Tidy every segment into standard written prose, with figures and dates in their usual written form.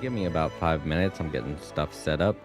give me about 5 minutes. I'm getting stuff set up.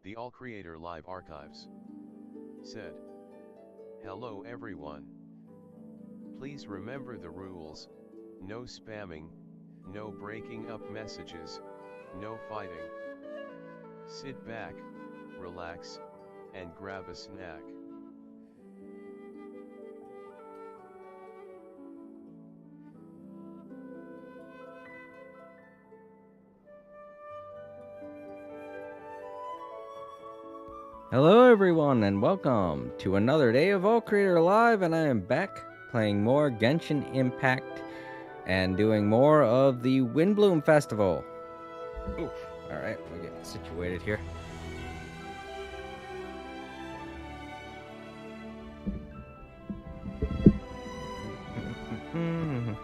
The All Creator Live Archives said, "Hello everyone. Please remember the rules, no spamming, no breaking up messages, no fighting. Sit back, relax, and grab a snack." Hello everyone and welcome to another day of All Creator Live, and I am back playing more Genshin Impact and doing more of the Windblume Festival. Oof. Alright, we'll get situated here. And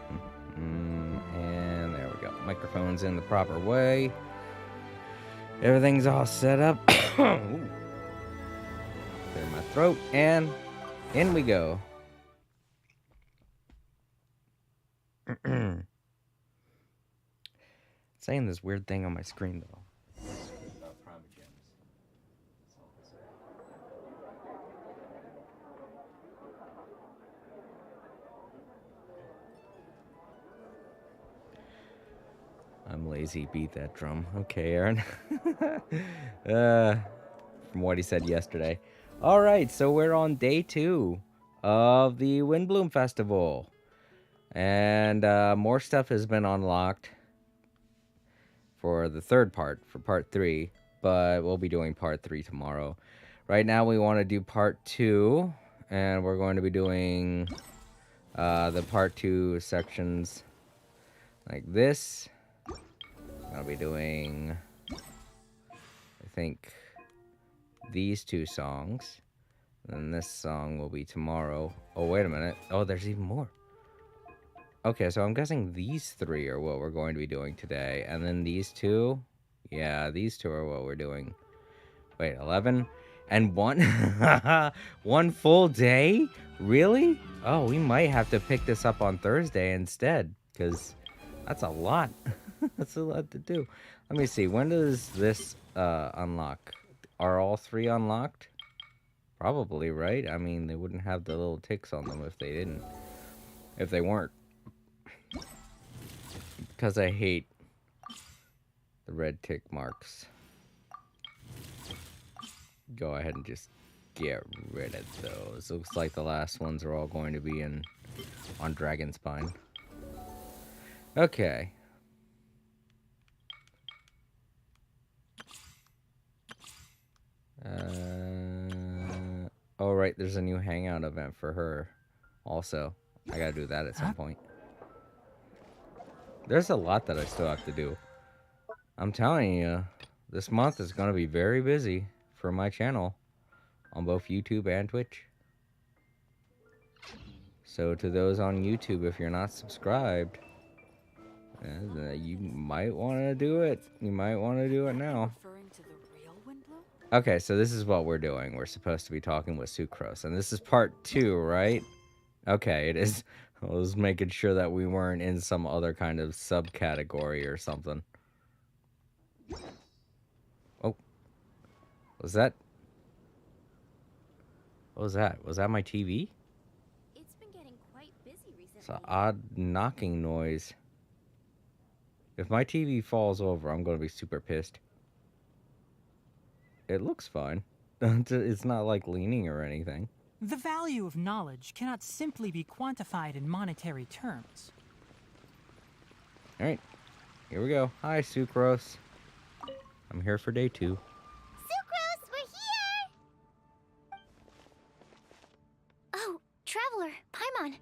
there we go. Microphone's in the proper way. Everything's all set up. Ooh. Clear my throat, and in we go. Saying this weird thing on my screen though. I'm lazy, beat that drum. Okay, Aaron. From what he said yesterday. Alright, so we're on day 2 of the Windblume Festival. And more stuff has been unlocked for the third part, for part 3. But we'll be doing part 3 tomorrow. Right now we want to do part 2. And we're going to be doing the part 2 sections like this. I'll be doing, I think, these 2 songs. And this song will be tomorrow. Oh, wait a minute. Oh, there's even more. Okay, so I'm guessing these 3 are what we're going to be doing today. And then these 2. Yeah, these 2 are what we're doing. Wait, 11? And 1? 1 full day? Really? Oh, we might have to pick this up on Thursday instead. Because that's a lot. That's a lot to do. Let me see. When does this unlock? Are all 3 unlocked? Probably, right? I mean, they wouldn't have the little ticks on them if they didn't. If they weren't. Because I hate the red tick marks. Go ahead and just get rid of those. Looks like the last ones are all going to be on Dragon Spine. Okay. Oh, right, there's a new hangout event for her. Also, I gotta do that at some point. There's a lot that I still have to do. I'm telling you, this month is gonna be very busy for my channel on both YouTube and Twitch. So to those on YouTube, if you're not subscribed, you might want to do it. You might want to do it now. Referring to the real Windblume? Okay, so this is what we're doing. We're supposed to be talking with Sucrose, and this is part 2, right? Okay, it is. I was making sure that we weren't in some other kind of subcategory or something. Oh. Was that? What was that? Was that my TV? It's been getting quite busy recently. It's an odd knocking noise. If my TV falls over, I'm going to be super pissed. It looks fine. It's not like leaning or anything. The value of knowledge cannot simply be quantified in monetary terms. Alright, here we go. Hi, Sucrose. I'm here for day 2. Sucrose, we're here! Oh, Traveler, Paimon.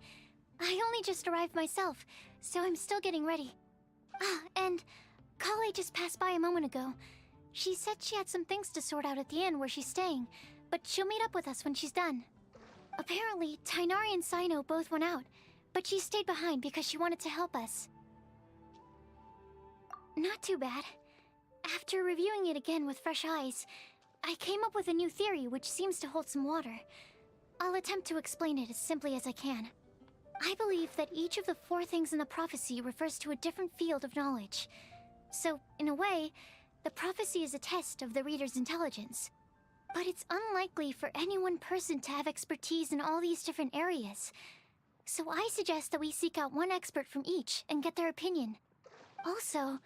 I only just arrived myself, so I'm still getting ready. Ah, and Kale just passed by a moment ago. She said she had some things to sort out at the inn where she's staying, but she'll meet up with us when she's done. Apparently, Tainari and Sino both went out, but she stayed behind because she wanted to help us. Not too bad. After reviewing it again with fresh eyes, I came up with a new theory which seems to hold some water. I'll attempt to explain it as simply as I can. I believe that each of the 4 things in the prophecy refers to a different field of knowledge. So, in a way, the prophecy is a test of the reader's intelligence. But it's unlikely for any one person to have expertise in all these different areas. So I suggest that we seek out one expert from each and get their opinion. Also,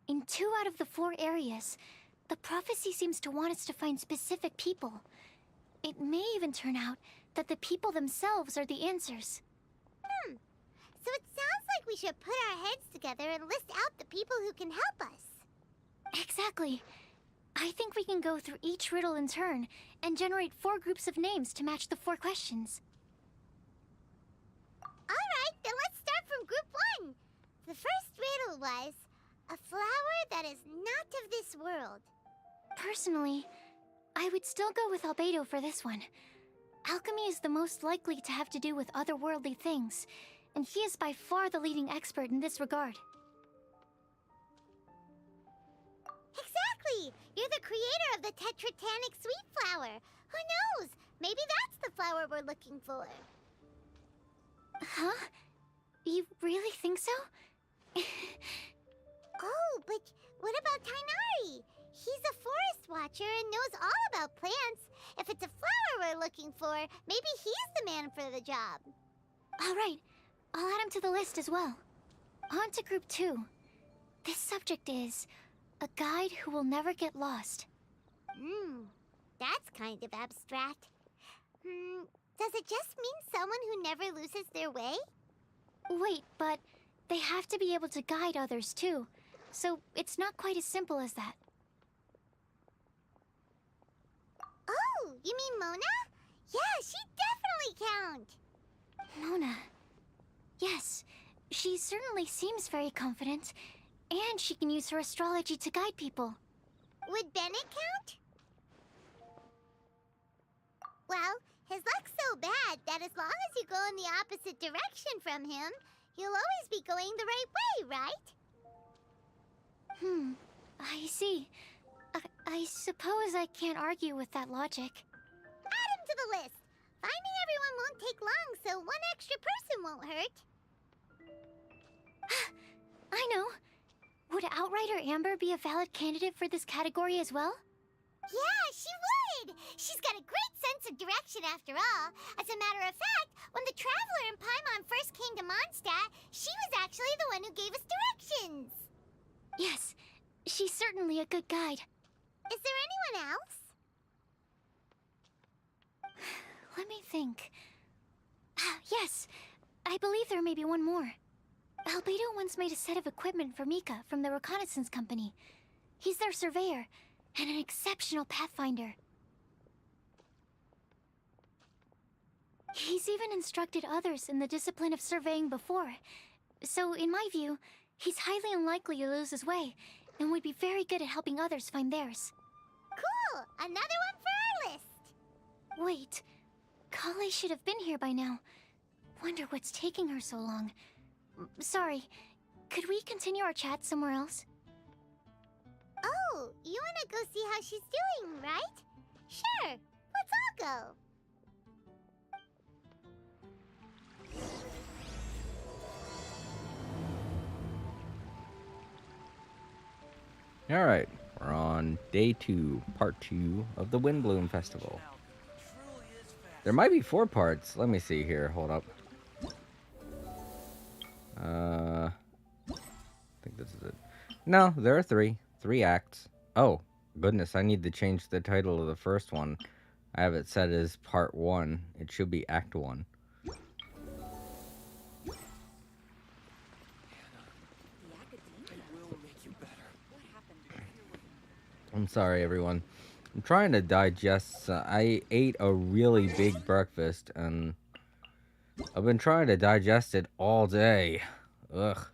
in 2 out of the 4 areas, the prophecy seems to want us to find specific people. It may even turn out that the people themselves are the answers. So it sounds like we should put our heads together and list out the people who can help us. Exactly. I think we can go through each riddle in turn and generate 4 groups of names to match the 4 questions. Alright, then let's start from group 1. The first riddle was, a flower that is not of this world. Personally, I would still go with Albedo for this one. Alchemy is the most likely to have to do with otherworldly things, and he is by far the leading expert in this regard. Exactly! You're the creator of the Tetratanic sweet flower. Who knows? Maybe that's the flower we're looking for. Huh? You really think so? Oh, but what about Tainari? He's a forest watcher and knows all about plants. If it's a flower we're looking for, maybe he's the man for the job. Alright, I'll add him to the list as well. On to group 2. This subject is a guide who will never get lost. That's kind of abstract. Does it just mean someone who never loses their way? Wait, but they have to be able to guide others too, so it's not quite as simple as that. Oh, you mean Mona? Yeah, she definitely counts. Mona. Yes, she certainly seems very confident, and she can use her astrology to guide people. Would Bennett count? Well, his luck's so bad that as long as you go in the opposite direction from him, you'll always be going the right way, right? I see. I suppose I can't argue with that logic. Add him to the list. Finding everyone won't take long, so one extra person won't hurt. I know. Would Outrider Amber be a valid candidate for this category as well? Yeah, she would! She's got a great sense of direction after all. As a matter of fact, when the Traveler and Paimon first came to Mondstadt, she was actually the one who gave us directions. Yes, she's certainly a good guide. Is there anyone else? Let me think. Yes, I believe there may be one more. Albedo once made a set of equipment for Mika from the reconnaissance company. He's their surveyor, and an exceptional pathfinder. He's even instructed others in the discipline of surveying before. So, in my view, he's highly unlikely to lose his way, and would be very good at helping others find theirs. Cool! Another one for our list! Wait, Kale should have been here by now. Wonder what's taking her so long. Sorry, could we continue our chat somewhere else? Oh, you wanna go see how she's doing, right? Sure, let's all go. All right, we're on day 2, part 2 of the Windblume Festival. There might be 4 parts. Let me see here. Hold up. I think this is it. No, there are 3. 3 acts. Oh, goodness, I need to change the title of the first one. I have it set as part 1. It should be act 1. I'm sorry, everyone. I'm trying to digest. I ate a really big breakfast, and I've been trying to digest it all day. Ugh.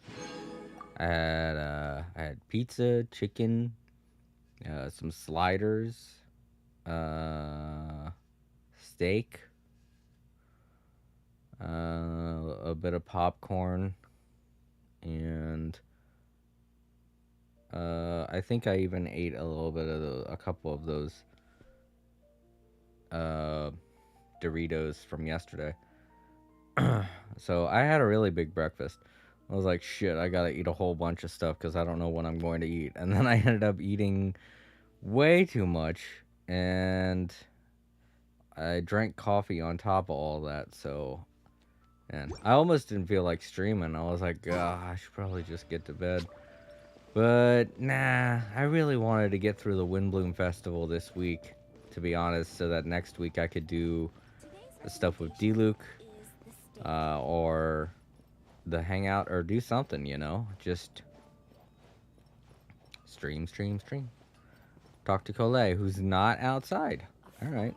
I had pizza, chicken, some sliders, steak, a bit of popcorn, and I think I even ate a little bit of a couple of those Doritos from yesterday. So I had a really big breakfast. I was like, shit, I gotta eat a whole bunch of stuff because I don't know what I'm going to eat. And then I ended up eating way too much, and I drank coffee on top of all that. So, and I almost didn't feel like streaming. I was like, I should probably just get to bed. But nah, I really wanted to get through the Windblume Festival this week, to be honest, so that next week I could do the stuff with D-Luke, or the hangout, or do something, you know, just stream. Talk to Colette, who's not outside. All right.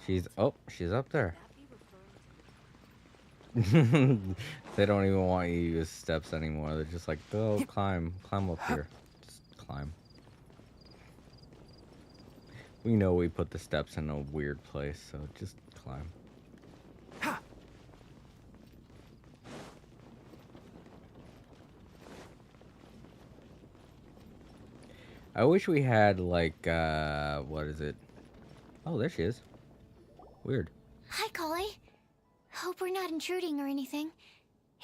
She's up there. They don't even want you to use steps anymore. They're just like, go climb up here. Just climb. We know we put the steps in a weird place, so just climb. I wish we had, like, what is it? Oh, there she is. Weird. Hi, Kale. Hope we're not intruding or anything.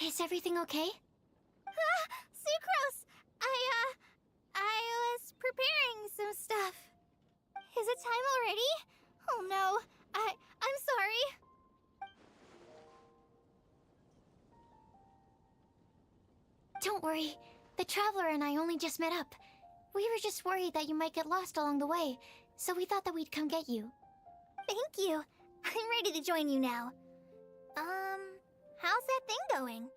Is everything okay? Sucrose! I was preparing some stuff. Is it time already? Oh no, I'm sorry. Don't worry. The Traveler and I only just met up. We were just worried that you might get lost along the way, so we thought that we'd come get you. Thank you. I'm ready to join you now. How's that thing going?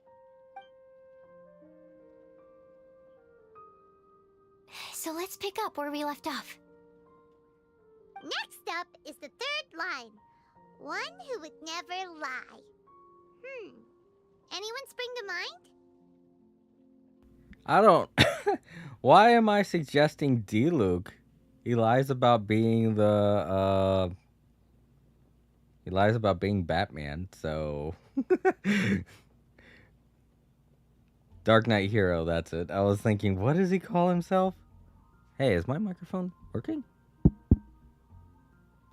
So let's pick up where we left off. Next up is the 3rd line. One who would never lie. Anyone spring to mind? I don't... Why am I suggesting D-Luke? He lies about being the, He lies about being Batman, so... Dark Knight Hero, that's it. I was thinking, what does he call himself? Hey, is my microphone working?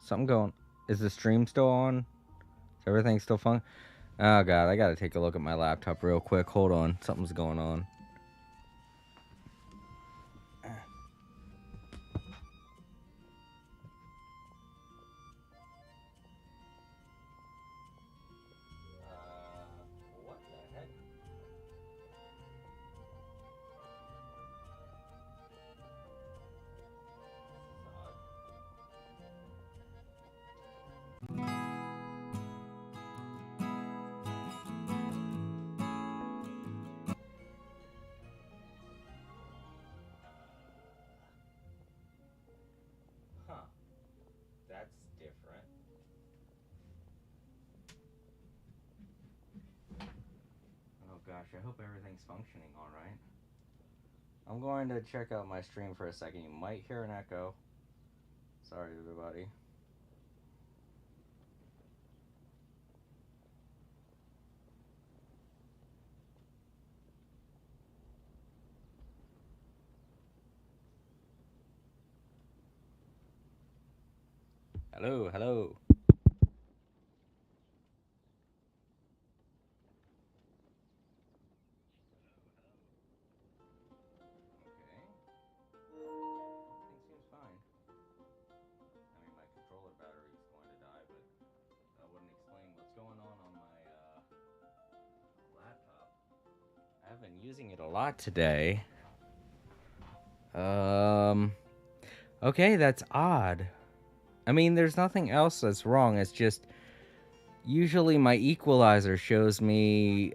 Something going... Is the stream still on? Is everything still fun? Oh god, I gotta take a look at my laptop real quick. Hold on. Something's going on. I hope everything's functioning all right. I'm going to check out my stream for a second. You might hear an echo. Sorry, everybody. Hello, hello. Everything seems fine. I mean, my controller battery is going to die, but that wouldn't explain what's going on my laptop. I've been using it a lot today. Okay, that's odd. I mean, there's nothing else that's wrong. It's just usually my equalizer shows me,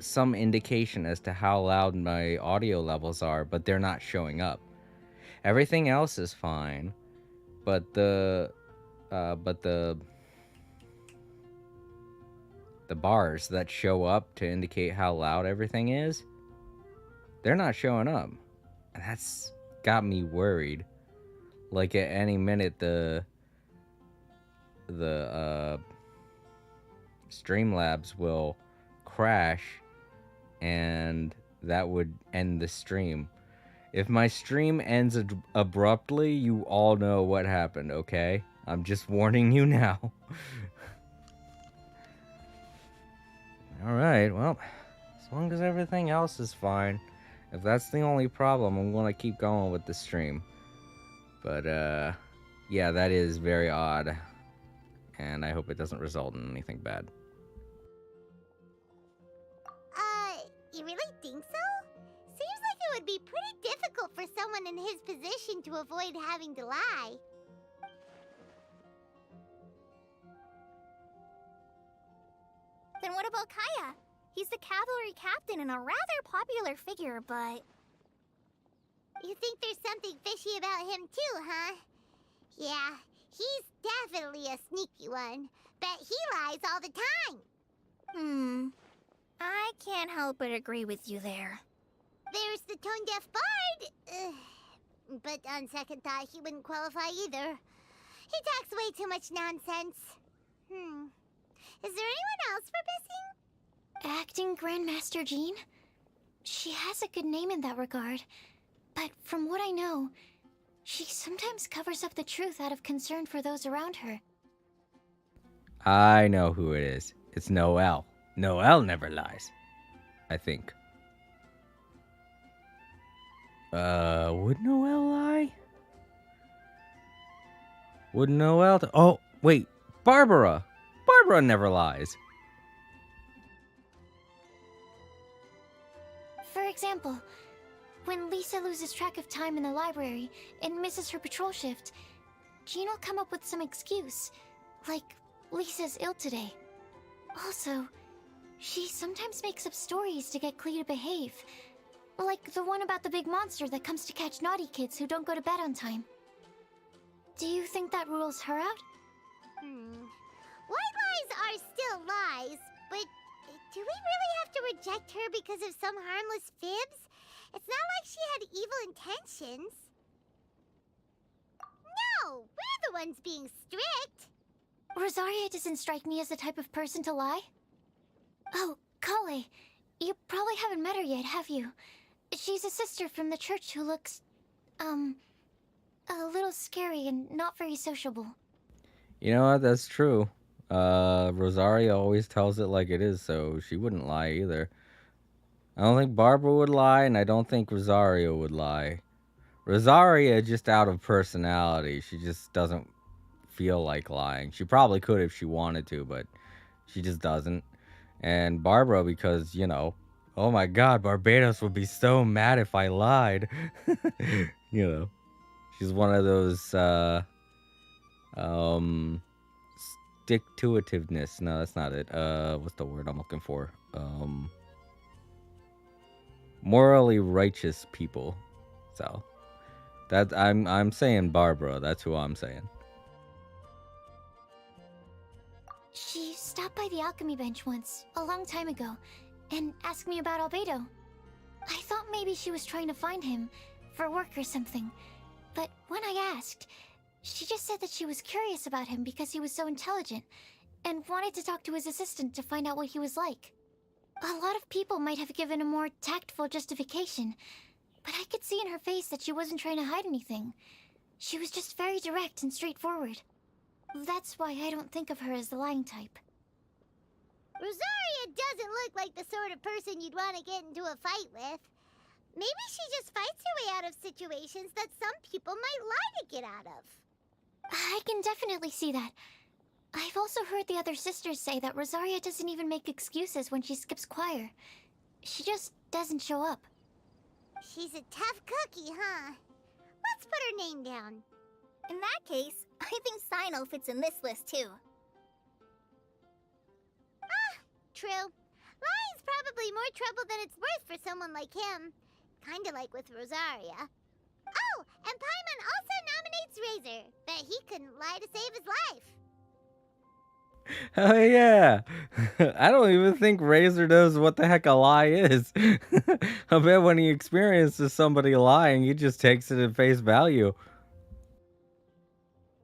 some indication as to how loud my audio levels are, but they're not showing up. Everything else is fine, but the bars that show up to indicate how loud everything is, they're not showing up. And that's got me worried. Like at any minute the Streamlabs will crash and that would end the stream. If my stream ends abruptly, you all know what happened, okay? I'm just warning you now. Alright, well, as long as everything else is fine. If that's the only problem, I'm gonna keep going with the stream. But, yeah, that is very odd. And I hope it doesn't result in anything bad. You really think so? Seems like it would be pretty difficult for someone in his position to avoid having to lie. Then what about Kaya? He's the cavalry captain and a rather popular figure, but... You think there's something fishy about him too, huh? Yeah, he's definitely a sneaky one. Bet he lies all the time. I can't help but agree with you there. There's the tone-deaf bard. But on second thought, he wouldn't qualify either. He talks way too much nonsense. Is there anyone else we're missing? Acting Grandmaster Jean? She has a good name in that regard. But from what I know, she sometimes covers up the truth out of concern for those around her. I know who it is. It's Noelle. Noelle never lies. I think. Would Noelle lie? Would Noelle... Oh, wait. Barbara! Barbara never lies. For example, when Lisa loses track of time in the library and misses her patrol shift, Jean will come up with some excuse, like Lisa's ill today. Also, she sometimes makes up stories to get Clea to behave, like the one about the big monster that comes to catch naughty kids who don't go to bed on time. Do you think that rules her out? White lies are still lies, but do we really have to reject her because of some harmless fibs? It's not like she had evil intentions. No, we're the ones being strict. Rosaria doesn't strike me as the type of person to lie. Oh, Kale, you probably haven't met her yet, have you? She's a sister from the church who looks, a little scary and not very sociable. You know what? That's true. Rosaria always tells it like it is, so she wouldn't lie either. I don't think Barbara would lie, and I don't think Rosaria would lie. Rosaria, just out of personality, she just doesn't feel like lying. She probably could if she wanted to, but she just doesn't. And Barbara, because, oh my god, Barbados would be so mad if I lied. She's one of those, stick-to-itiveness. No, that's not it. What's the word I'm looking for? Morally righteous people. So, that I'm saying Barbara. That's who I'm saying. She stopped by the alchemy bench once, a long time ago, and asked me about Albedo. I thought maybe she was trying to find him, for work or something. But when I asked, she just said that she was curious about him because he was so intelligent, and wanted to talk to his assistant to find out what he was like. A lot of people might have given a more tactful justification, but I could see in her face that she wasn't trying to hide anything. She was just very direct and straightforward. That's why I don't think of her as the lying type. Rosaria doesn't look like the sort of person you'd want to get into a fight with. Maybe she just fights her way out of situations that some people might lie to get out of. I can definitely see that. I've also heard the other sisters say that Rosaria doesn't even make excuses when she skips choir. She just doesn't show up. She's a tough cookie, huh? Let's put her name down. In that case, I think Sino fits in this list too. True. Lying's probably more trouble than it's worth for someone like him. Kinda like with Rosaria. Oh, and Paimon also nominates Razor. Bet he couldn't lie to save his life. Oh yeah. I don't even think Razor knows what the heck a lie is. I bet when he experiences somebody lying, he just takes it at face value.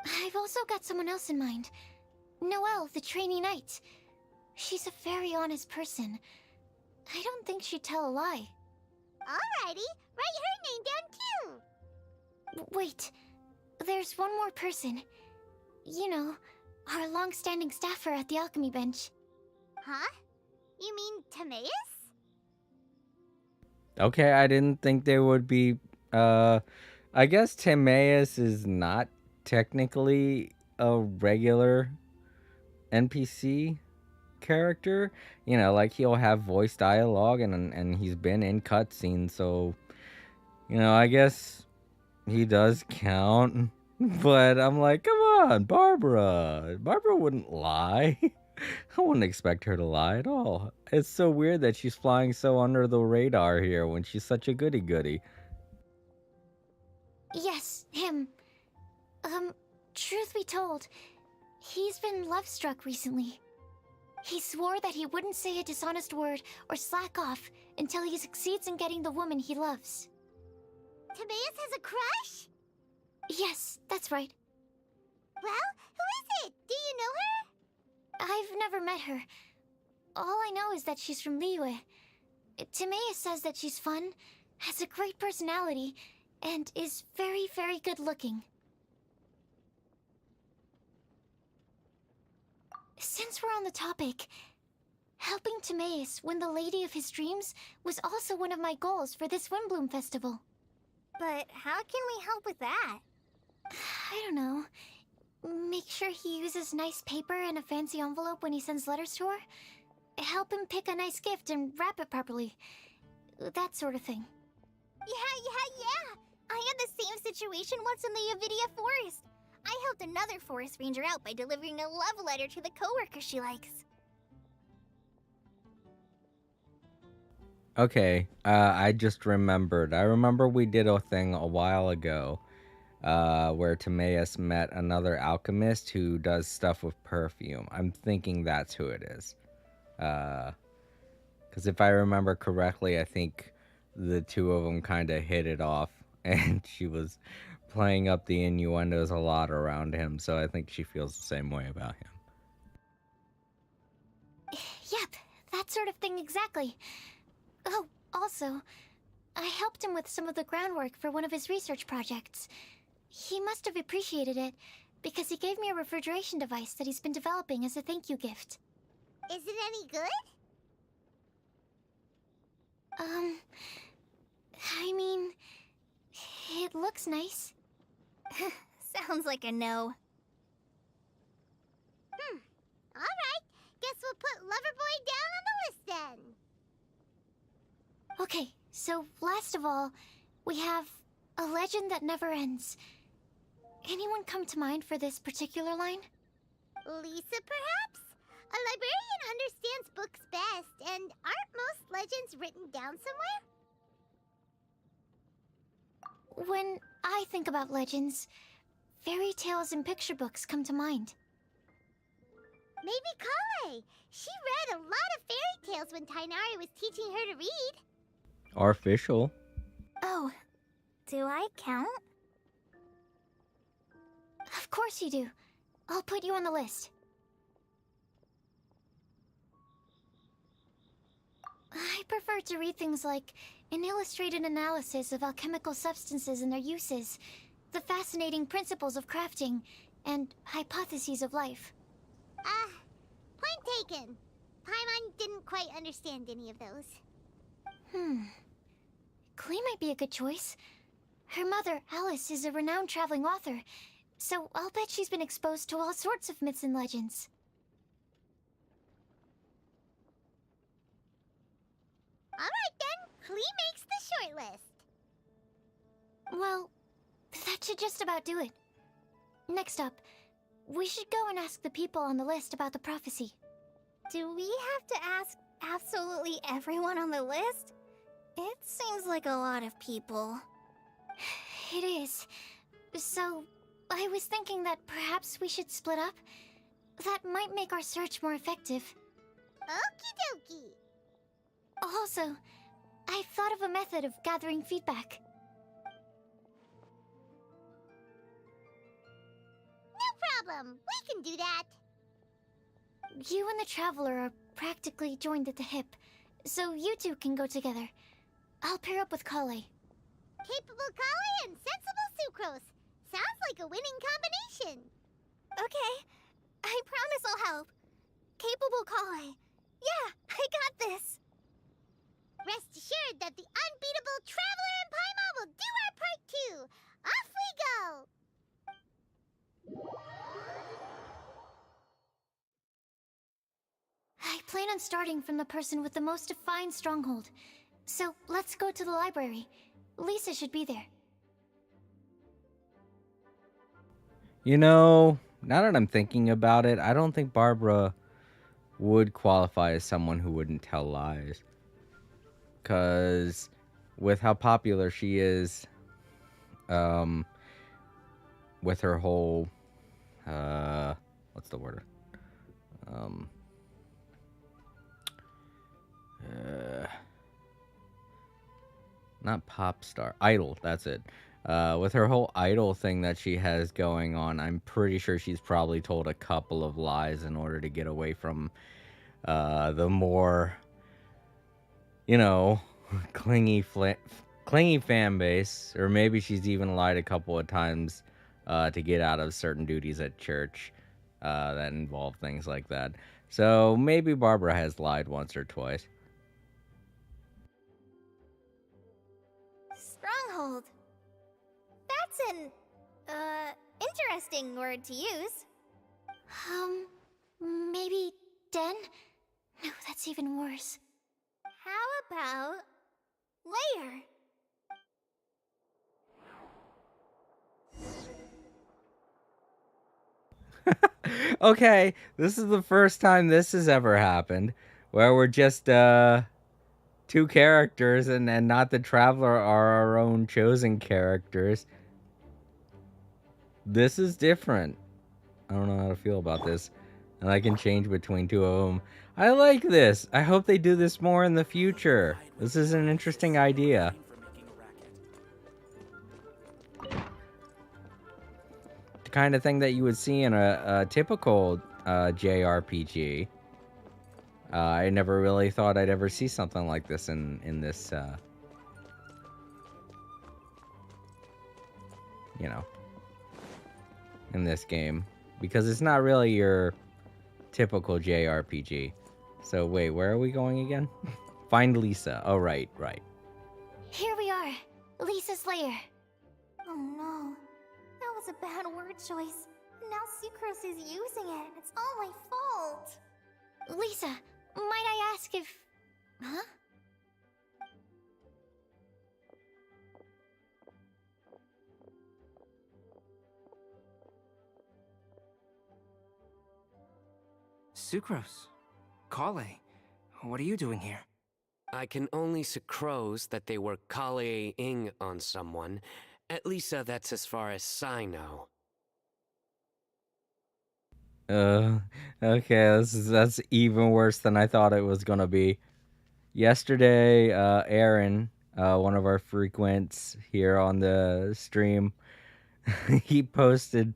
I've also got someone else in mind. Noelle, the trainee knight. She's a very honest person. I don't think she'd tell a lie. Alrighty, write her name down too. Wait, there's one more person. You know, our long-standing staffer at the alchemy bench. Huh? You mean Timaeus? Okay, I didn't think there would be I guess Timaeus is not technically a regular NPC character. You know, like he'll have voice dialogue and he's been in cutscenes, so you know, I guess he does count. But I'm like, come on, Barbara. Barbara wouldn't lie. I wouldn't expect her to lie at all. It's so weird that she's flying so under the radar here when she's such a goody-goody. Yes, him. Truth be told, he's been love-struck recently. He swore that he wouldn't say a dishonest word or slack off until he succeeds in getting the woman he loves. Timaeus has a crush? Yes, that's right. Well, who is it? Do you know her? I've never met her. All I know is that she's from Liyue. Timaeus says that she's fun, has a great personality, and is very, very good-looking. Since we're on the topic, helping Timaeus win the lady of his dreams was also one of my goals for this Windblume festival. But how can we help with that? I don't know. Make sure he uses nice paper and a fancy envelope when he sends letters to her. Help him pick a nice gift and wrap it properly. That sort of thing. Yeah. I had the same situation once in the Avidia Forest. I helped another forest ranger out by delivering a love letter to the coworker she likes. Okay, I just remembered. I remember we did a thing a while ago where Timaeus met another alchemist who does stuff with perfume. I'm thinking that's who it is. Because if I remember correctly, I think the two of them kind of hit it off, and she was playing up the innuendos a lot around him, so I think she feels the same way about him. Yep, that sort of thing exactly. Oh, also, I helped him with some of the groundwork for one of his research projects. He must have appreciated it, because he gave me a refrigeration device that he's been developing as a thank you gift. Is it any good? I mean, it looks nice. Sounds like a no. Alright, guess we'll put Loverboy down on the list then. Okay, so last of all, we have a legend that never ends. Anyone come to mind for this particular line? Lisa, perhaps? A librarian understands books best, and aren't most legends written down somewhere? When I think about legends, fairy tales and picture books come to mind. Maybe Kale. She read a lot of fairy tales when Tainari was teaching her to read. Artificial. Oh, do I count? Of course you do. I'll put you on the list. I prefer to read things like an illustrated analysis of alchemical substances and their uses, the fascinating principles of crafting, and hypotheses of life. Point taken. Paimon didn't quite understand any of those. Klee might be a good choice. Her mother, Alice, is a renowned traveling author, so I'll bet she's been exposed to all sorts of myths and legends. Alright then, Klee makes the short list. Well, that should just about do it. Next up, we should go and ask the people on the list about the prophecy. Do we have to ask absolutely everyone on the list? It seems like a lot of people. It is. So, I was thinking that perhaps we should split up. That might make our search more effective. Okie dokie. Also, I've thought of a method of gathering feedback. No problem. We can do that. You and the Traveler are practically joined at the hip, so you two can go together. I'll pair up with Kale. Capable Kale and sensible Sucrose. Sounds like a winning combination. Okay, I promise I'll help. Capable Kale. Yeah, I got this. Rest assured that the unbeatable Traveler and Paimon will do our part too. Off we go! I plan on starting from the person with the most defined stronghold. So let's go to the library. Lisa should be there. You know, now that I'm thinking about it, I don't think Barbara would qualify as someone who wouldn't tell lies. Because with how popular she is, with her whole, what's the word? Not pop star, idol, that's it. With her whole idol thing that she has going on, I'm pretty sure she's probably told a couple of lies in order to get away from the more, clingy fan base. Or maybe she's even lied a couple of times to get out of certain duties at church that involve things like that. So maybe Barbara has lied once or twice. Stronghold. That's an, interesting word to use. Maybe den? No, that's even worse. How about layer? Okay, this is the first time this has ever happened, where we're just two characters and not the Traveler are our own chosen characters. This is different. I don't know how to feel about this. And I can change between two of them. I like this. I hope they do this more in the future. This is an interesting idea. The kind of thing that you would see in a typical JRPG. I never really thought I'd ever see something like this in this, in this game. Because it's not really your typical JRPG. So wait, where are we going again? Find Lisa. Oh, right. Here we are. Lisa's lair. Oh no. That was a bad word choice. Now Sucrose is using it. It's all my fault. Lisa, might I ask if... Huh? Sucrose. Kale. What are you doing here? I can only sucrose that they were Kale-ing on someone. At least that's as far as I know. Uh, okay, that's even worse than I thought it was gonna be. Yesterday, Aaron, one of our frequents here on the stream, he posted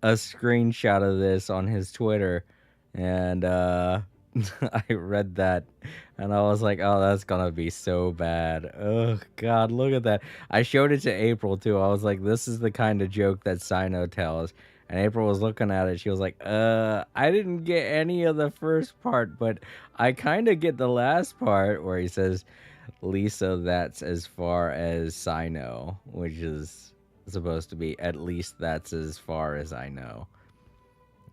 a screenshot of this on his Twitter, and I read that, and I was like, "Oh, that's gonna be so bad." Oh God, look at that! I showed it to April too. I was like, "This is the kind of joke that Sino tells." And April was looking at it. She was like, I didn't get any of the first part, but I kind of get the last part where he says, Lisa, that's as far as I know," which is supposed to be at least that's as far as I know.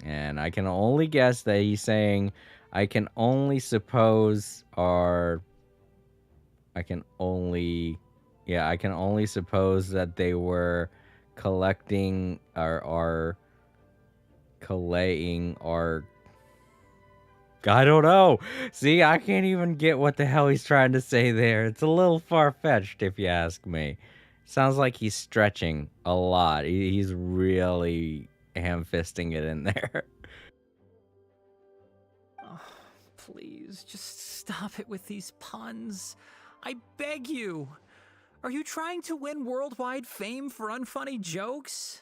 And I can only guess that he's saying, I can only suppose, or I can only, yeah, I can only suppose that they were collecting or collating or I don't know. See, I can't even get what the hell he's trying to say there. It's a little far-fetched if you ask me. Sounds like he's stretching a lot. He's really ham-fisting it in there. Oh, please, just stop it with these puns. I beg you. Are you trying to win worldwide fame for unfunny jokes?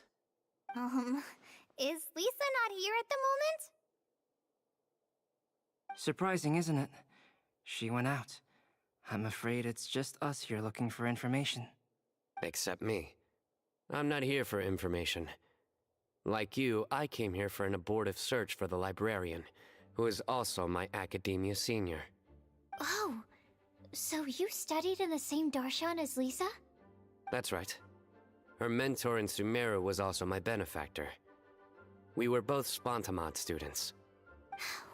Is Lisa not here at the moment? Surprising, isn't it? She went out. I'm afraid it's just us here looking for information. Except me. I'm not here for information. Like you, I came here for an abortive search for the librarian, who is also my academia senior. Oh, so you studied in the same darshan as Lisa? That's right. Her mentor in Sumeru was also my benefactor. We were both Spontamod students.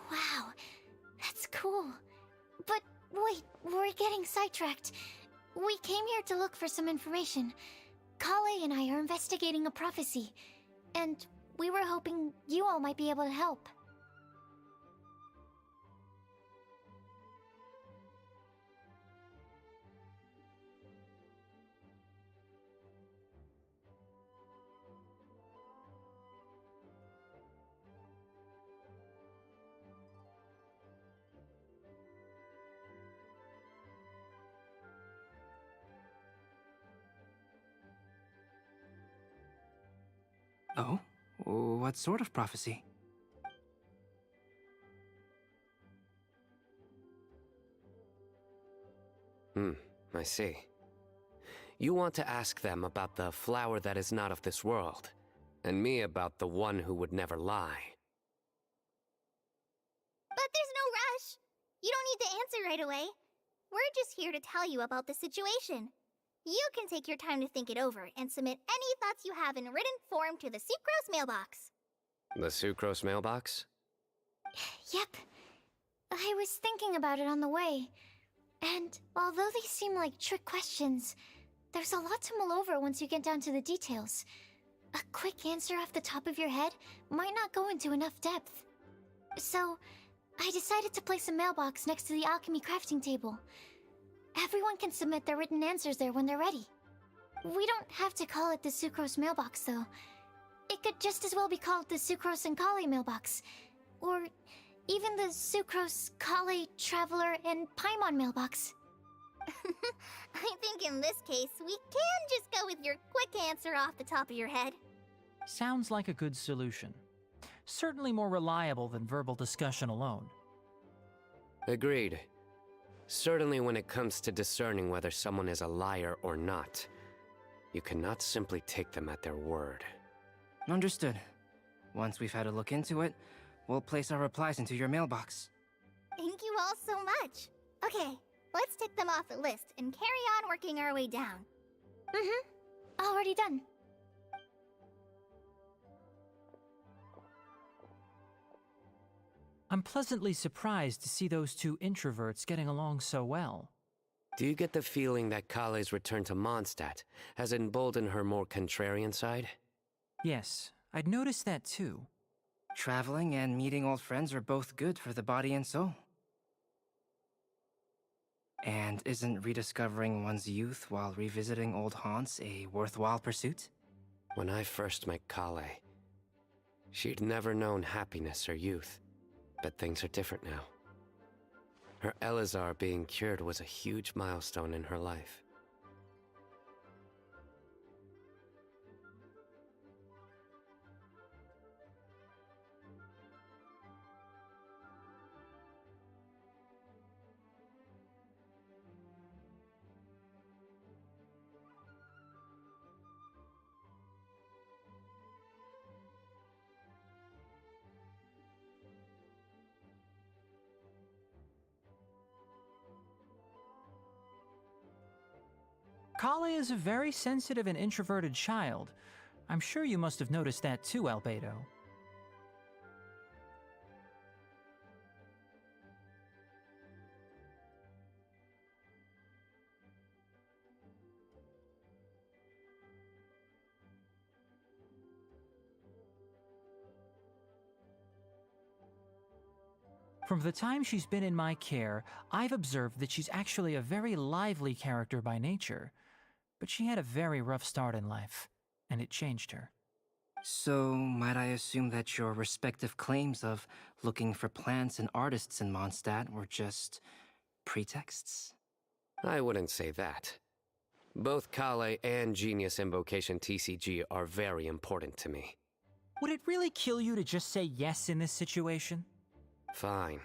Wow, that's cool. But wait, we're getting sidetracked. We came here to look for some information. Kale and I are investigating a prophecy, and we were hoping you all might be able to help. Oh? What sort of prophecy? I see. You want to ask them about the flower that is not of this world, and me about the one who would never lie. But there's no rush. You don't need to answer right away. We're just here to tell you about the situation. You can take your time to think it over and submit any thoughts you have in written form to the Sucrose mailbox. The sucrose mailbox? Yep. I was thinking about it on the way. And although they seem like trick questions, there's a lot to mull over once you get down to the details. A quick answer off the top of your head might not go into enough depth. So, I decided to place a mailbox next to the alchemy crafting table. Everyone can submit their written answers there when they're ready. We don't have to call it the Sucrose mailbox, though. It could just as well be called the Sucrose and Kale mailbox. Or even the Sucrose, Kale, Traveler, and Paimon mailbox. I think in this case, we can just go with your quick answer off the top of your head. Sounds like a good solution. Certainly more reliable than verbal discussion alone. Agreed. Certainly when it comes to discerning whether someone is a liar or not, you cannot simply take them at their word. Understood. Once we've had a look into it, we'll place our replies into your mailbox. Thank you all so much. Okay, let's tick them off the list and carry on working our way down. Already done. I'm pleasantly surprised to see those two introverts getting along so well. Do you get the feeling that Kale's return to Mondstadt has emboldened her more contrarian side? Yes, I'd noticed that too. Traveling and meeting old friends are both good for the body and soul. And isn't rediscovering one's youth while revisiting old haunts a worthwhile pursuit? When I first met Kale, She'd never known happiness or youth, but things are different now. Her Elazar being cured was a huge milestone in her life. Kale is a very sensitive and introverted child. I'm sure you must have noticed that too, Albedo. From the time she's been in my care, I've observed that she's actually a very lively character by nature. But she had a very rough start in life, and it changed her. So, might I assume that your respective claims of looking for plants and artists in Mondstadt were just pretexts? I wouldn't say that. Both Kale and Genius Invocation TCG are very important to me. Would it really kill you to just say yes in this situation? Fine.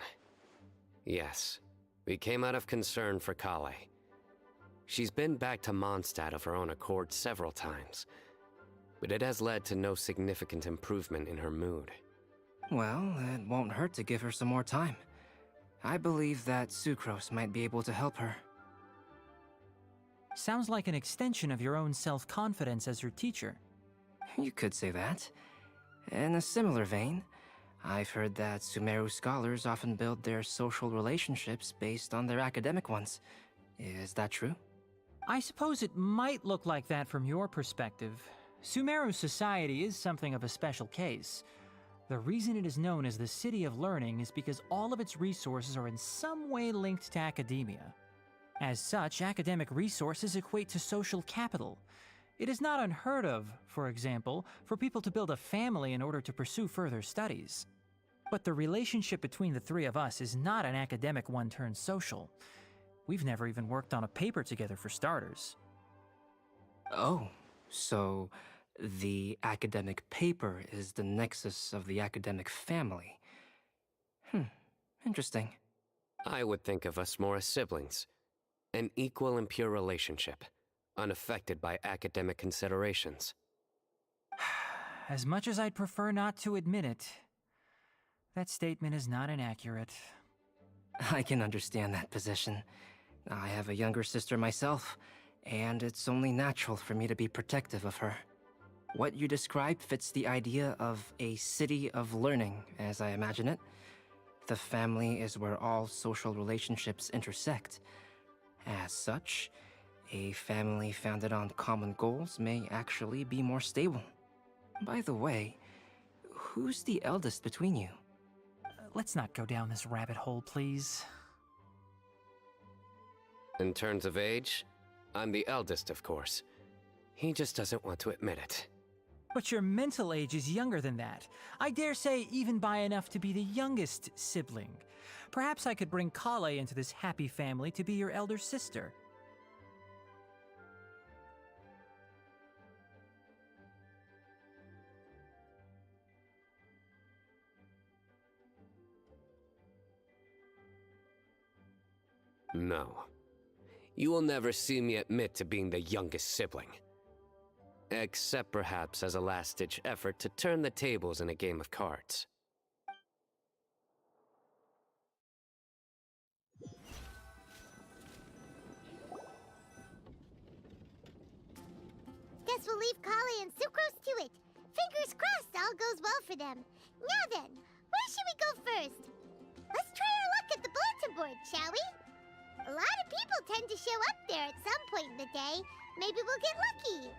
Yes, we came out of concern for Kale. She's been back to Mondstadt of her own accord several times, but it has led to no significant improvement in her mood. Well, it won't hurt to give her some more time. I believe that Sucrose might be able to help her. Sounds like an extension of your own self-confidence as her teacher. You could say that. In a similar vein, I've heard that Sumeru scholars often build their social relationships based on their academic ones. Is that true? I suppose it might look like that from your perspective. Sumeru society is something of a special case. The reason it is known as the City of Learning is because all of its resources are in some way linked to academia. As such, academic resources equate to social capital. It is not unheard of, for example, for people to build a family in order to pursue further studies. But the relationship between the three of us is not an academic one turned social. We've never even worked on a paper together for starters. Oh, so the academic paper is the nexus of the academic family. Interesting. I would think of us more as siblings. An equal and pure relationship, unaffected by academic considerations. As much as I'd prefer not to admit it, that statement is not inaccurate. I can understand that position. I have a younger sister myself, and it's only natural for me to be protective of her. What you described fits the idea of a city of learning, as I imagine it. The family is where all social relationships intersect. As such, a family founded on common goals may actually be more stable. By the way, who's the eldest between you? Let's not go down this rabbit hole, please. In terms of age, I'm the eldest, of course. He just doesn't want to admit it. But your mental age is younger than that. I dare say even by enough to be the youngest sibling. Perhaps I could bring Kale into this happy family to be your elder sister. No. You will never see me admit to being the youngest sibling. Except perhaps as a last-ditch effort to turn the tables in a game of cards. Guess we'll leave Kale and Sucrose to it. Fingers crossed all goes well for them. Now then, where should we go first? Let's try our luck at the bulletin board, shall we? A lot of people tend to show up there at some point in the day. Maybe we'll get lucky.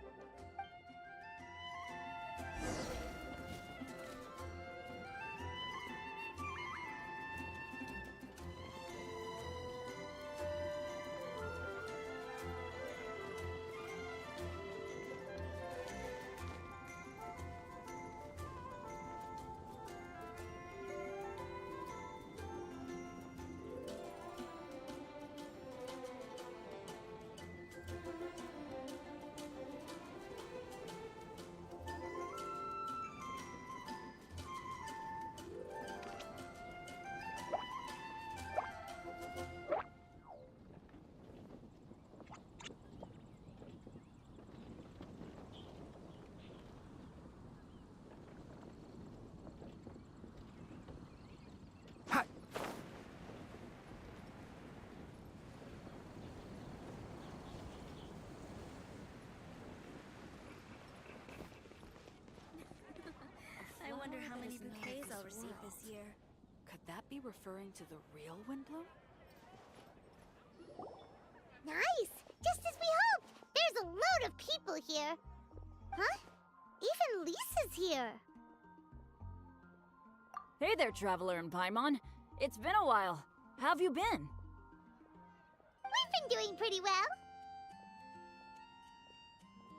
many bouquets I'll receive this year. Could that be referring to the real Windblume? Nice! Just as we hoped! There's a load of people here! Huh? Even Lisa's here! Hey there, Traveler and Paimon. It's been a while. How have you been? We've been doing pretty well.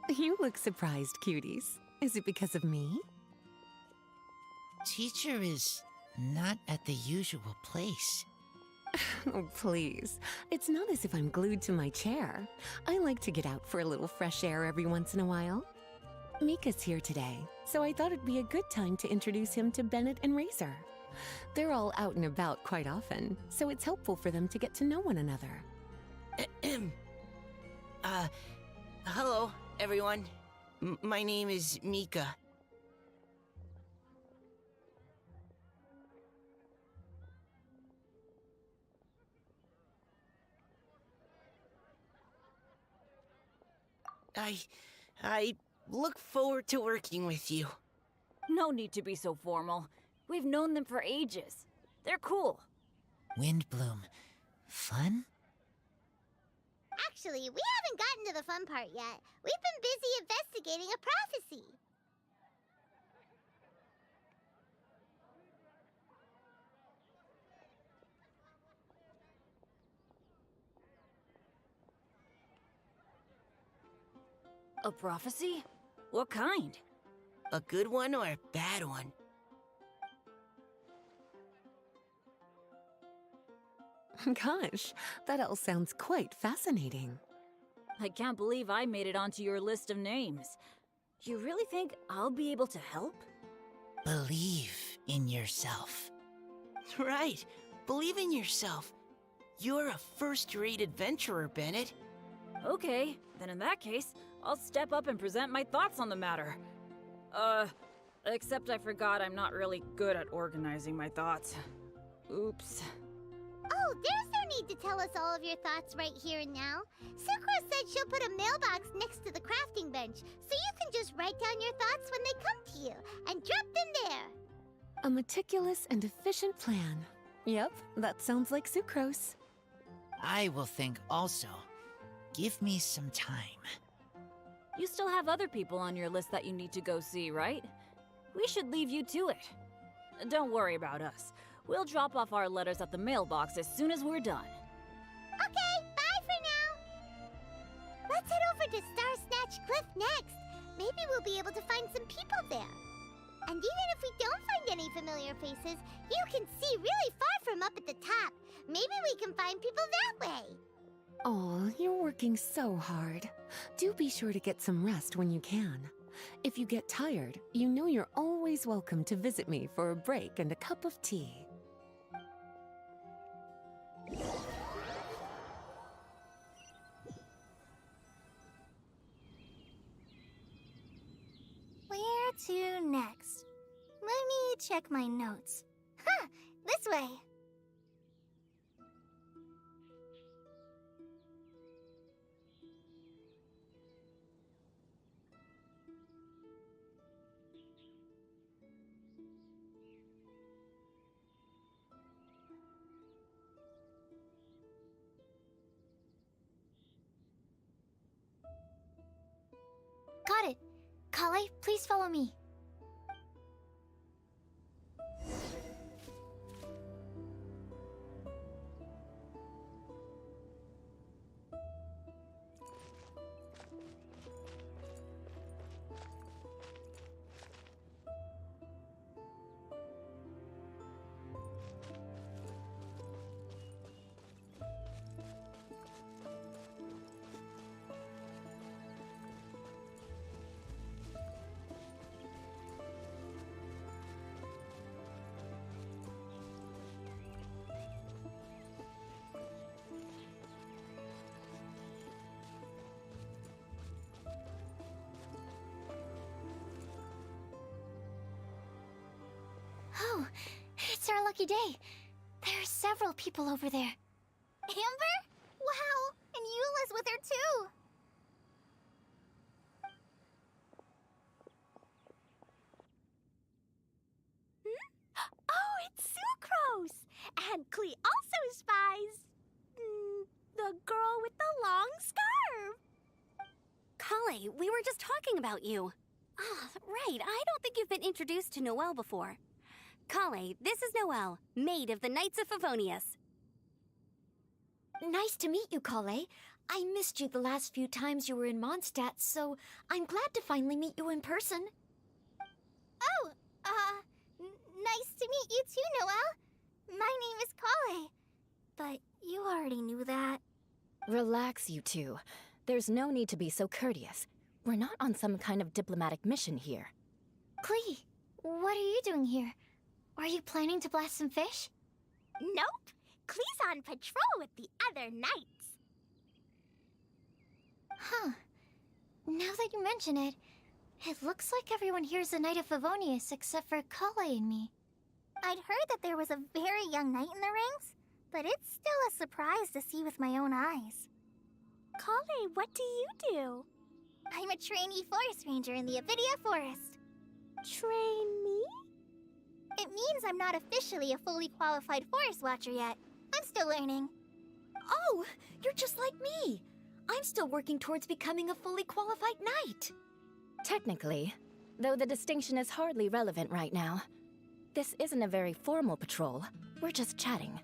You look surprised, cuties. Is it because of me? Teacher is not at the usual place. Oh, please. It's not as if I'm glued to my chair. I like to get out for a little fresh air every once in a while. Mika's here today, so I thought it'd be a good time to introduce him to Bennett and Razor. They're all out and about quite often, so it's helpful for them to get to know one another. Hello, everyone. My name is Mika. I look forward to working with you. No need to be so formal. We've known them for ages. They're cool. Windblume. Fun? Actually, we haven't gotten to the fun part yet. We've been busy investigating a prophecy. A prophecy? What kind? A good one or a bad one? Gosh, that all sounds quite fascinating. I can't believe I made it onto your list of names. You really think I'll be able to help? Believe in yourself. Right. Believe in yourself. You're a first-rate adventurer, Bennett. Okay, then in that case, I'll step up and present my thoughts on the matter. Except I forgot I'm not really good at organizing my thoughts. Oops. Oh, there's no need to tell us all of your thoughts right here and now. Sucro said she'll put a mailbox next to the crafting bench, so you can just write down your thoughts when they come to you, and drop them there. A meticulous and efficient plan. Yep, that sounds like sucrose. I will think also. Give me some time. You still have other people on your list that you need to go see, right? We should leave you to it. Don't worry about us. We'll drop off our letters at the mailbox as soon as we're done. Okay, bye for now. Let's head over to Star Snatch Cliff next. Maybe we'll be able to find some people there. And even if we don't find any familiar faces, you can see really far from up at the top. Maybe we can find people that way. Oh, you're working so hard. Do be sure to get some rest when you can. If you get tired, you know you're always welcome to visit me for a break and a cup of tea. Where to next? Let me check my notes. Huh, this way. Got it. Kale, please follow me. Oh, it's our lucky day. There are several people over there. Amber? Wow, and Eula's with her too. Klee also spies the girl with the long scarf. Kale, we were just talking about you. Ah, right. I don't think you've been introduced to Noelle before. Kale, this is Noelle, maid of the Knights of Favonius. Nice to meet you, Kale. I missed you the last few times you were in Mondstadt, so I'm glad to finally meet you in person. Oh, nice to meet you too, Noelle. My name is Kale. But you already knew that. Relax, you two. There's no need to be so courteous. We're not on some kind of diplomatic mission here. Klee, what are you doing here? Are you planning to blast some fish? Nope. Klee's on patrol with the other knights. Huh. Now that you mention it, it looks like everyone here's a Knight of Favonius except for Kale and me. I'd heard that there was a very young knight in the ranks, but it's still a surprise to see with my own eyes. Kale, what do you do? I'm a trainee forest ranger in the Avidia Forest. Trainee? It means I'm not officially a fully qualified forest watcher yet. I'm still learning. Oh, you're just like me. I'm still working towards becoming a fully qualified knight. Technically, though the distinction is hardly relevant right now. This isn't a very formal patrol. We're just chatting.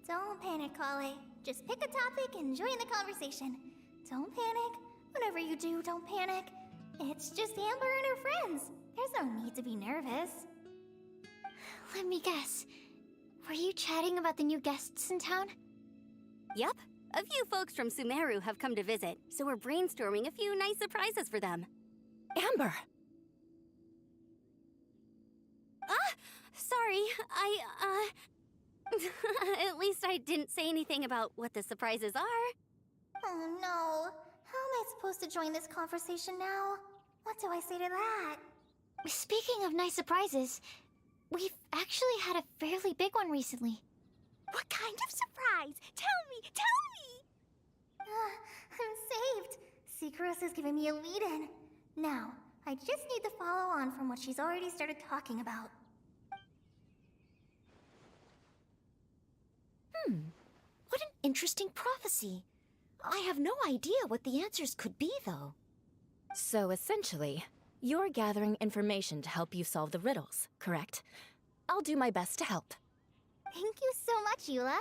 Don't panic, Kale. Just pick a topic and join the conversation. Don't panic. Whatever you do, don't panic. It's just Amber and her friends. There's no need to be nervous. Let me guess. Were you chatting about the new guests in town? Yup. A few folks from Sumeru have come to visit, so we're brainstorming a few nice surprises for them. Amber! Sorry, At least I didn't say anything about what the surprises are. Oh no. How am I supposed to join this conversation now? What do I say to that? Speaking of nice surprises, we've actually had a fairly big one recently. What kind of surprise? Tell me! I'm saved. Secros has given me a lead-in. Now, I just need to follow on from what she's already started talking about. What an interesting prophecy. I have no idea what the answers could be, though. So essentially, you're gathering information to help you solve the riddles, correct? I'll do my best to help. Thank you so much, Eula.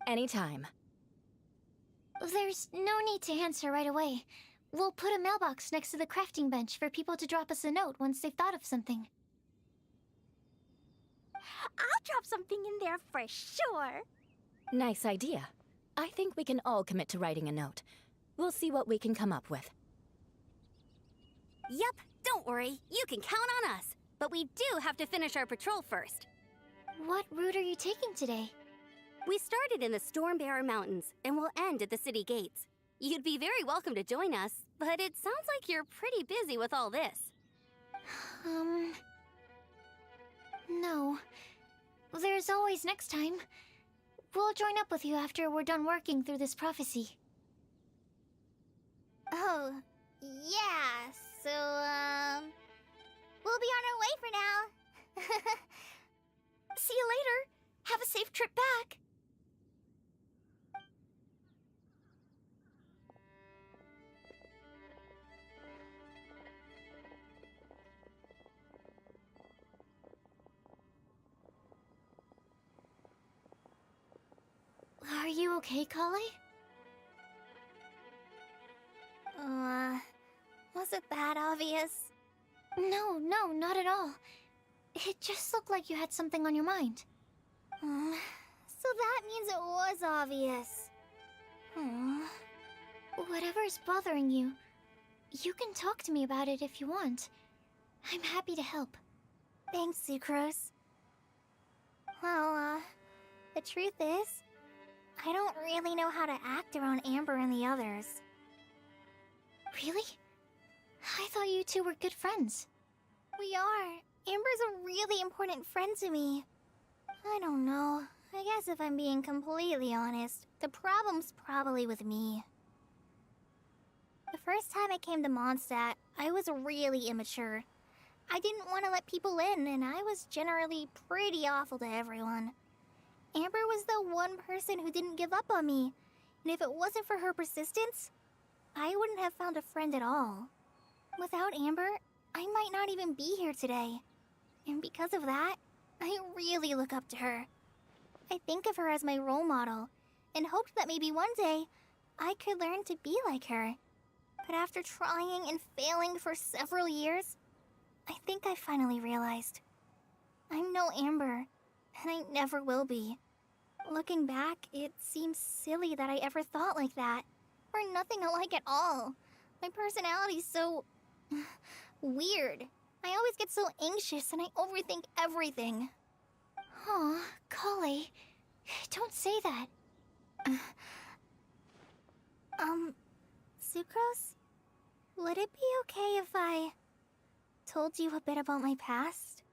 Anytime. There's no need to answer right away. We'll put a mailbox next to the crafting bench for people to drop us a note once they've thought of something. I'll drop something in there for sure. Nice idea. I think we can all commit to writing a note. We'll see what we can come up with. Yup, don't worry. You can count on us. But we do have to finish our patrol first. What route are you taking today? We started in the Stormbearer Mountains, and we'll end at the city gates. You'd be very welcome to join us, but it sounds like you're pretty busy with all this. No. There's always next time. We'll join up with you after we're done working through this prophecy. Oh, yeah, so, we'll be on our way for now. See you later. Have a safe trip back. Are you okay, Kale? Was it that obvious? No, not at all. It just looked like you had something on your mind. So that means it was obvious. Whatever's bothering you, you can talk to me about it if you want. I'm happy to help. Thanks, Sucrose. Well, the truth is, I don't really know how to act around Amber and the others. Really? I thought you two were good friends. We are. Amber's a really important friend to me. I don't know. I guess if I'm being completely honest, the problem's probably with me. The first time I came to Mondstadt, I was really immature. I didn't want to let people in, and I was generally pretty awful to everyone. Amber was the one person who didn't give up on me, and if it wasn't for her persistence, I wouldn't have found a friend at all. Without Amber, I might not even be here today. And because of that, I really look up to her. I think of her as my role model, and hoped that maybe one day I could learn to be like her. But after trying and failing for several years, I think I finally realized. I'm no Amber, and I never will be. Looking back, it seems silly that I ever thought like that. We're nothing alike at all. My personality's so... weird. I always get so anxious and I overthink everything. Aw, Kale, don't say that. Sucrose? Would it be okay if I told you a bit about my past?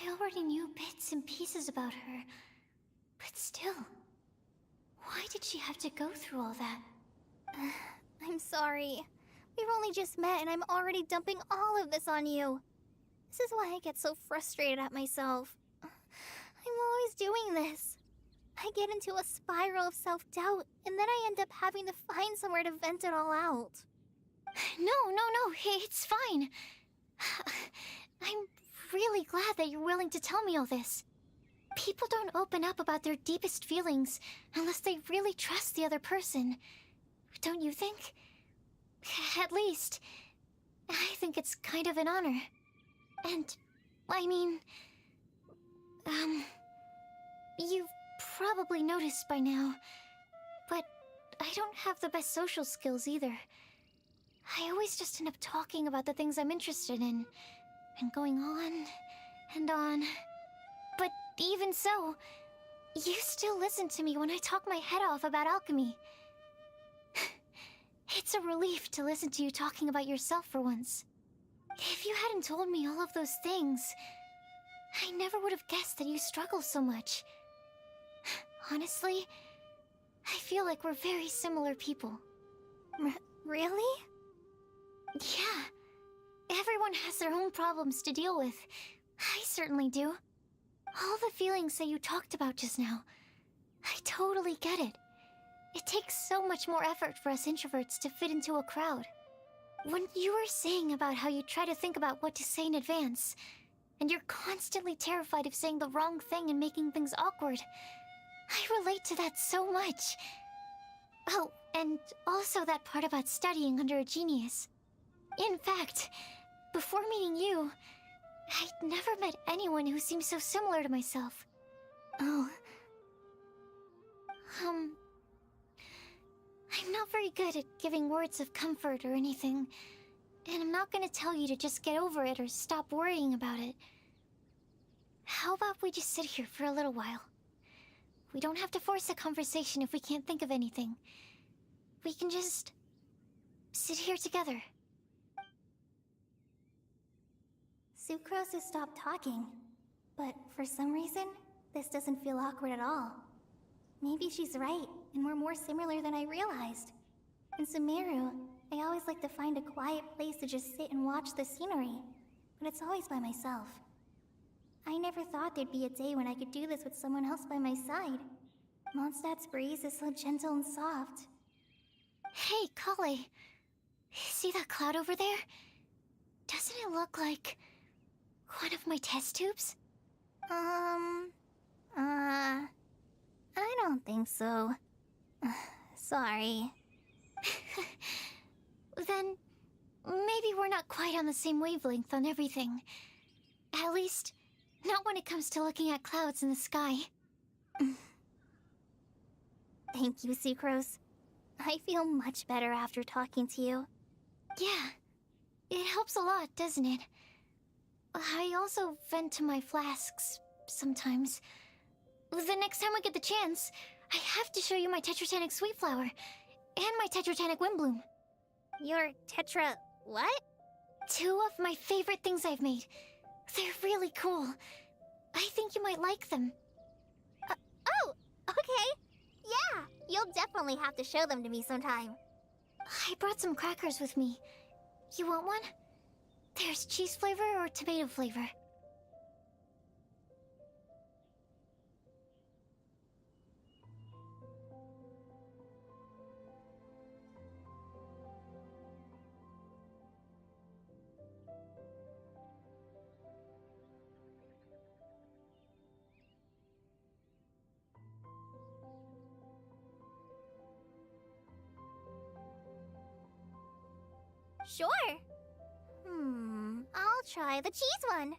I already knew bits and pieces about her, but still, why did she have to go through all that? I'm sorry. We've only just met and I'm already dumping all of this on you. This is why I get so frustrated at myself. I'm always doing this. I get into a spiral of self-doubt, and then I end up having to find somewhere to vent it all out. No, it's fine. I'm really glad that you're willing to tell me all this. People don't open up about their deepest feelings unless they really trust the other person. Don't you think? At least, I think it's kind of an honor. And, I mean... You've probably noticed by now, but I don't have the best social skills either. I always just end up talking about the things I'm interested in, and going on and on. But even so, you still listen to me when I talk my head off about alchemy. It's a relief to listen to you talking about yourself for once. If you hadn't told me all of those things, I never would have guessed that you struggle so much. Honestly, I feel like we're very similar people. Really? Yeah. Everyone has their own problems to deal with. I certainly do. All the feelings that you talked about just now, I totally get it. It takes so much more effort for us introverts to fit into a crowd. When you were saying about how you try to think about what to say in advance, and you're constantly terrified of saying the wrong thing and making things awkward, I relate to that so much. Oh, and also that part about studying under a genius. In fact, before meeting you, I'd never met anyone who seemed so similar to myself. Oh. I'm not very good at giving words of comfort or anything, and I'm not gonna tell you to just get over it or stop worrying about it. How about we just sit here for a little while? We don't have to force a conversation if we can't think of anything. We can just sit here together. Sucrose has stopped talking, but for some reason, this doesn't feel awkward at all. Maybe she's right, and we're more similar than I realized. In Sumeru, I always like to find a quiet place to just sit and watch the scenery, but it's always by myself. I never thought there'd be a day when I could do this with someone else by my side. Mondstadt's breeze is so gentle and soft. Hey, Kale. See that cloud over there? Doesn't it look like one of my test tubes? I don't think so. Sorry. Then maybe we're not quite on the same wavelength on everything. At least, not when it comes to looking at clouds in the sky. Thank you, Sucrose. I feel much better after talking to you. Yeah, it helps a lot, doesn't it? I also vent to my flasks sometimes. The next time I get the chance, I have to show you my Tetratanic Sweet Flower and my Tetratanic Windblume. Your Tetra... what? 2 of my favorite things I've made. They're really cool. I think you might like them. Oh, okay. Yeah, you'll definitely have to show them to me sometime. I brought some crackers with me. You want one? There's cheese flavor or tomato flavor. Sure. I'll try the cheese one.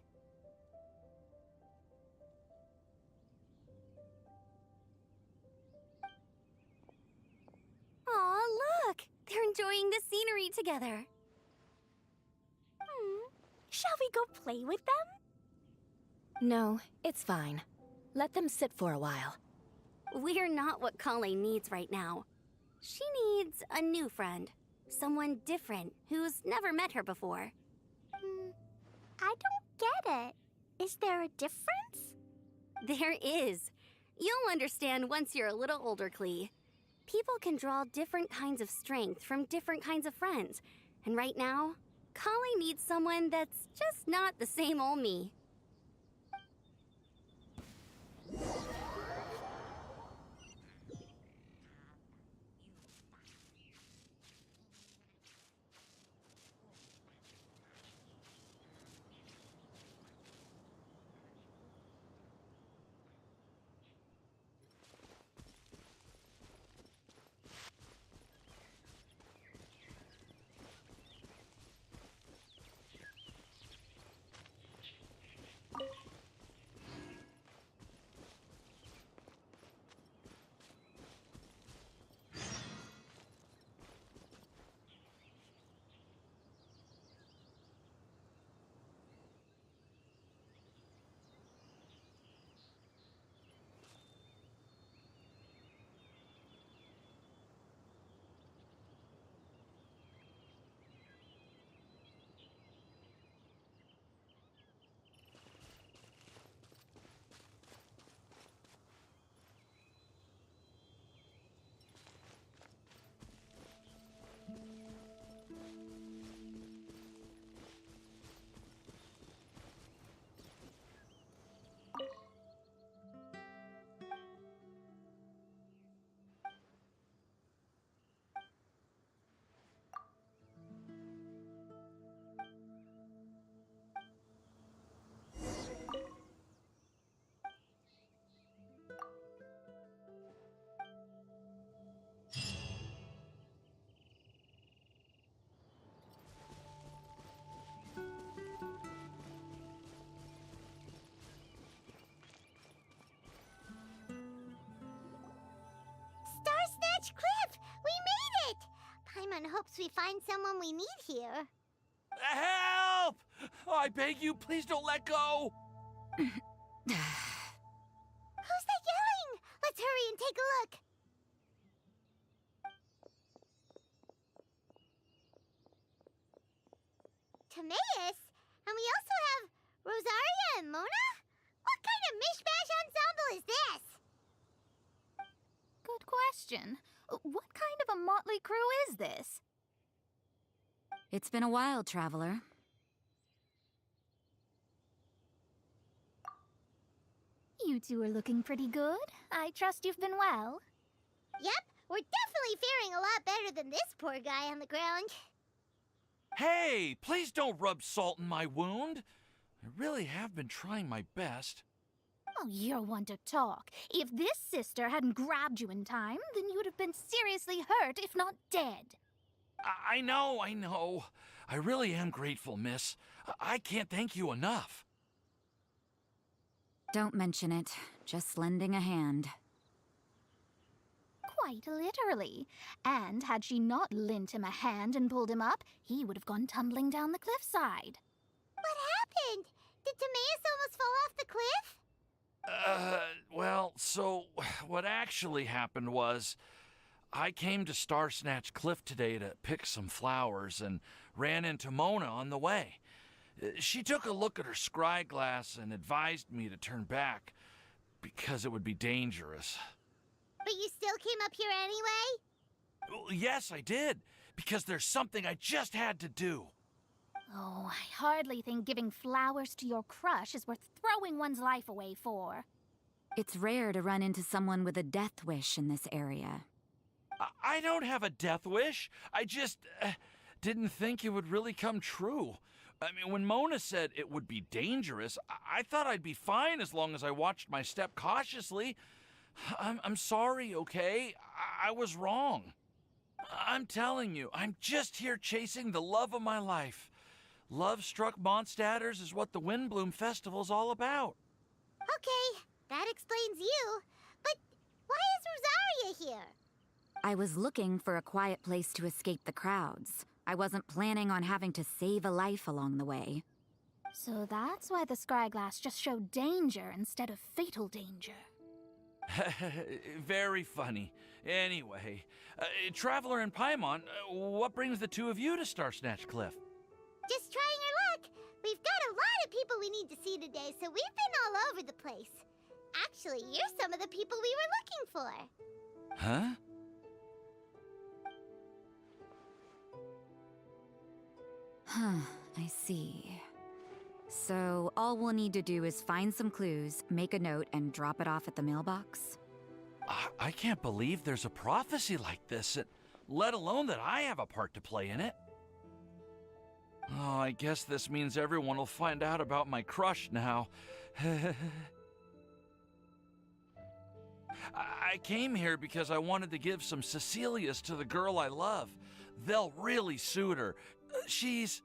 Aw, look! They're enjoying the scenery together. Shall we go play with them? No, it's fine. Let them sit for a while. We're not what Kale needs right now. She needs a new friend. Someone different, who's never met her before. I don't get it. Is there a difference? There is. You'll understand once you're a little older, Klee. People can draw different kinds of strength from different kinds of friends. And right now, Kale needs someone that's just not the same old me. hopes we find someone we need here. Help! I beg you, please don't let go! Who's that yelling? Let's hurry and take a look. Timaeus? And we also have Rosaria and Mona? What kind of mishmash ensemble is this? Good question. What kind of a motley crew is this? It's been a while, Traveler. You two are looking pretty good. I trust you've been well. Yep, we're definitely faring a lot better than this poor guy on the ground. Hey, please don't rub salt in my wound. I really have been trying my best. Oh, you're one to talk. If this sister hadn't grabbed you in time, then you would have been seriously hurt, if not dead. I know. I really am grateful, miss. I can't thank you enough. Don't mention it. Just lending a hand. Quite literally. And had she not lent him a hand and pulled him up, he would have gone tumbling down the cliffside. What happened? Did Timaeus almost fall off the cliff? Well, so what actually happened was I came to Star Snatch Cliff today to pick some flowers and ran into Mona on the way. She took a look at her scry glass and advised me to turn back because it would be dangerous. But you still came up here anyway? Well, yes, I did, because there's something I just had to do. Oh, I hardly think giving flowers to your crush is worth throwing one's life away for. It's rare to run into someone with a death wish in this area. I don't have a death wish. I just didn't think it would really come true. I mean, when Mona said it would be dangerous, I thought I'd be fine as long as I watched my step cautiously. I'm sorry, okay? I was wrong. I'm telling you, I'm just here chasing the love of my life. Love-struck Mondstadters is what the Windblume Festival's all about. Okay, that explains you. But why is Rosaria here? I was looking for a quiet place to escape the crowds. I wasn't planning on having to save a life along the way. So that's why the scryglass just showed danger instead of fatal danger. Very funny. Anyway, Traveler and Paimon, what brings the two of you to Star Snatch Cliff? Just trying our luck. We've got a lot of people we need to see today, so we've been all over the place. Actually, you're some of the people we were looking for. Huh? I see. So, all we'll need to do is find some clues, make a note, and drop it off at the mailbox? I can't believe there's a prophecy like this, let alone that I have a part to play in it. Oh, I guess this means everyone will find out about my crush now. I came here because I wanted to give some Cecilias to the girl I love. They'll really suit her. She's...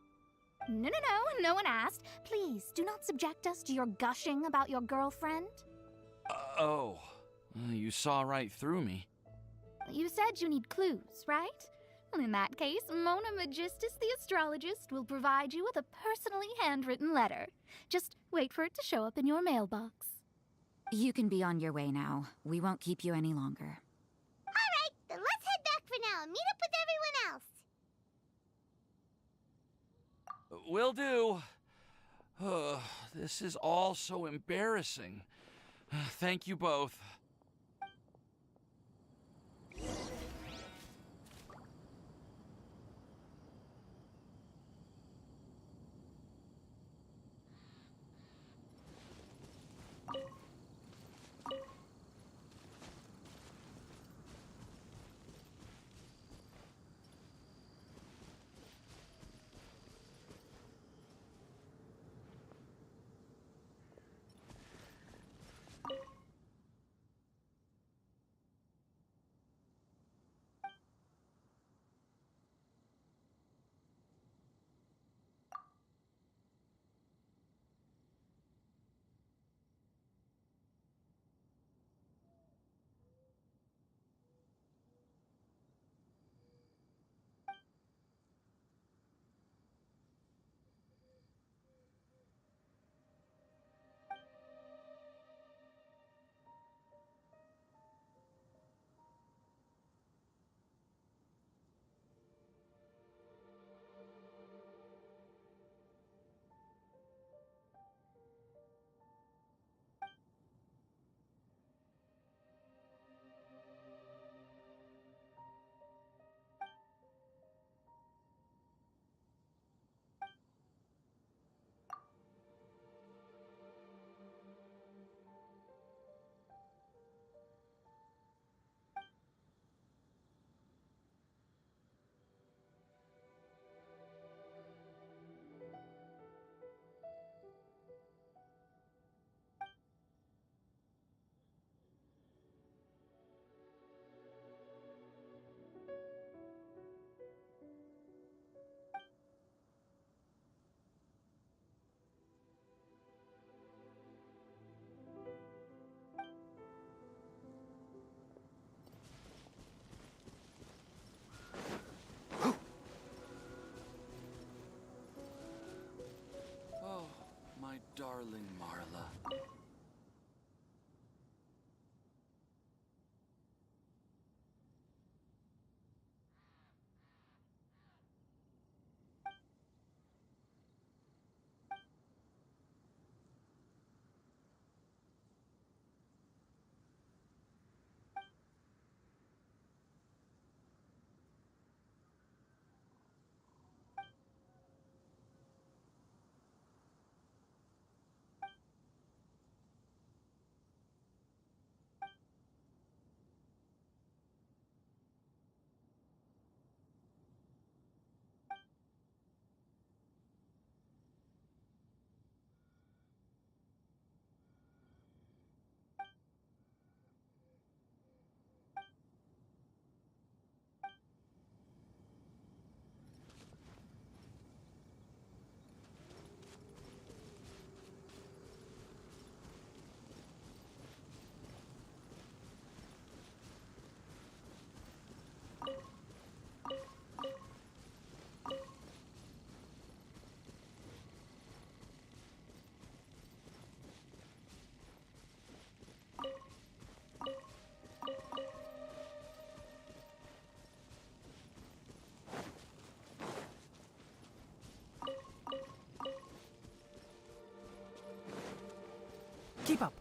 No one asked. Please, do not subject us to your gushing about your girlfriend. Oh, you saw right through me. You said you need clues, right? Well, in that case, Mona Magistus the astrologist will provide you with a personally handwritten letter. Just wait for it to show up in your mailbox. You can be on your way now. We won't keep you any longer. All right, then let's head back for now and meet up with everyone else. Will do. This is all so embarrassing. Thank you both. darling Marla. Keep up.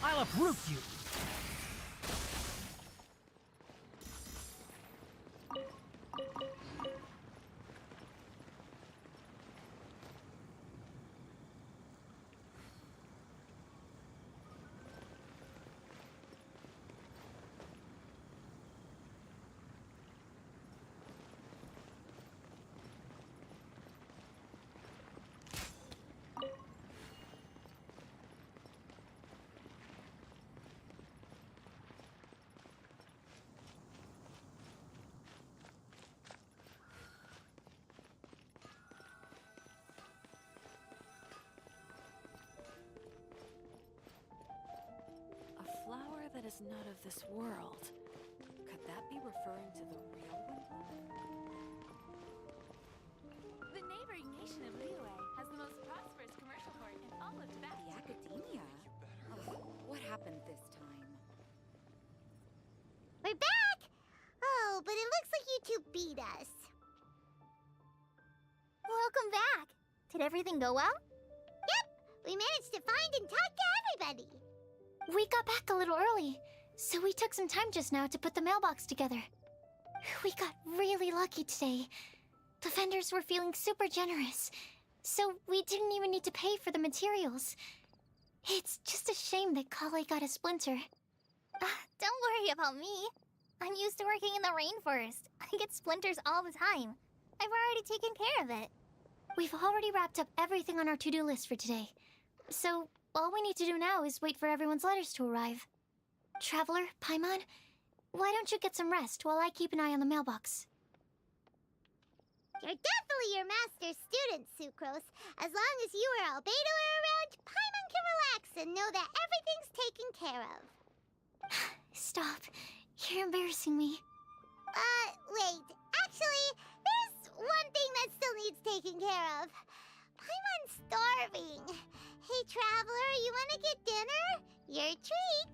I'll uproot you! A flower that is not of this world. Could that be referring to the real Windblume? The neighboring nation of Liyue has the most prosperous commercial port in all of Tibet. The academia? Oh, what happened this time? We're back! Oh, but it looks like you two beat us. Welcome back. Did everything go well? Yep, we managed to find and talk to everybody. We got back a little early, so we took some time just now to put the mailbox together. We got really lucky today. The vendors were feeling super generous, so we didn't even need to pay for the materials. It's just a shame that Kale got a splinter. Don't worry about me. I'm used to working in the rainforest. I get splinters all the time. I've already taken care of it. We've already wrapped up everything on our to-do list for today. So, all we need to do now is wait for everyone's letters to arrive. Traveler, Paimon, why don't you get some rest while I keep an eye on the mailbox? You're definitely your master's student, Sucrose. As long as you or Albedo are around, Paimon can relax and know that everything's taken care of. Stop. You're embarrassing me. Wait. Actually, there's one thing that still needs taking care of. Paimon's starving. Hey, traveler, you wanna get dinner? Your treat.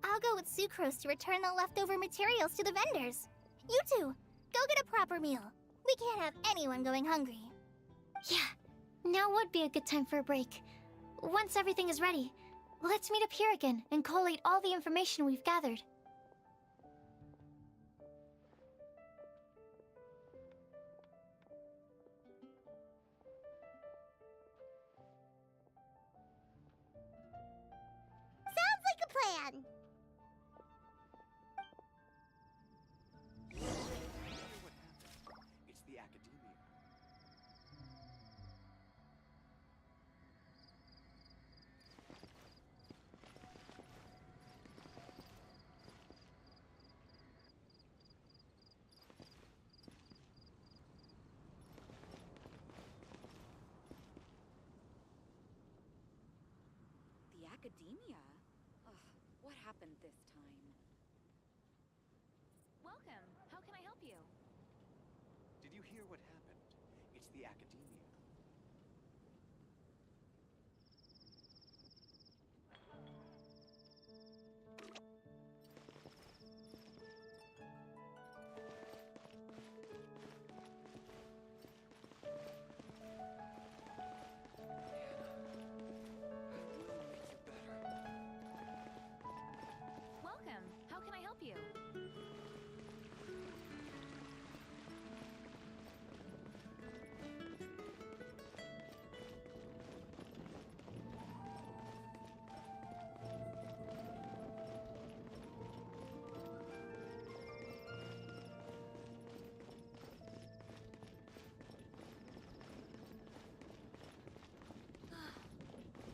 I'll go with Sucrose to return the leftover materials to the vendors. You two, go get a proper meal. We can't have anyone going hungry. Yeah, now would be a good time for a break. Once everything is ready, let's meet up here again and collate all the information we've gathered. Sounds like a plan. It's the academia. The academia? Ugh, what happened this time? Welcome. How can I help you? Did you hear what happened? It's the academia. Welcome. How can I help you?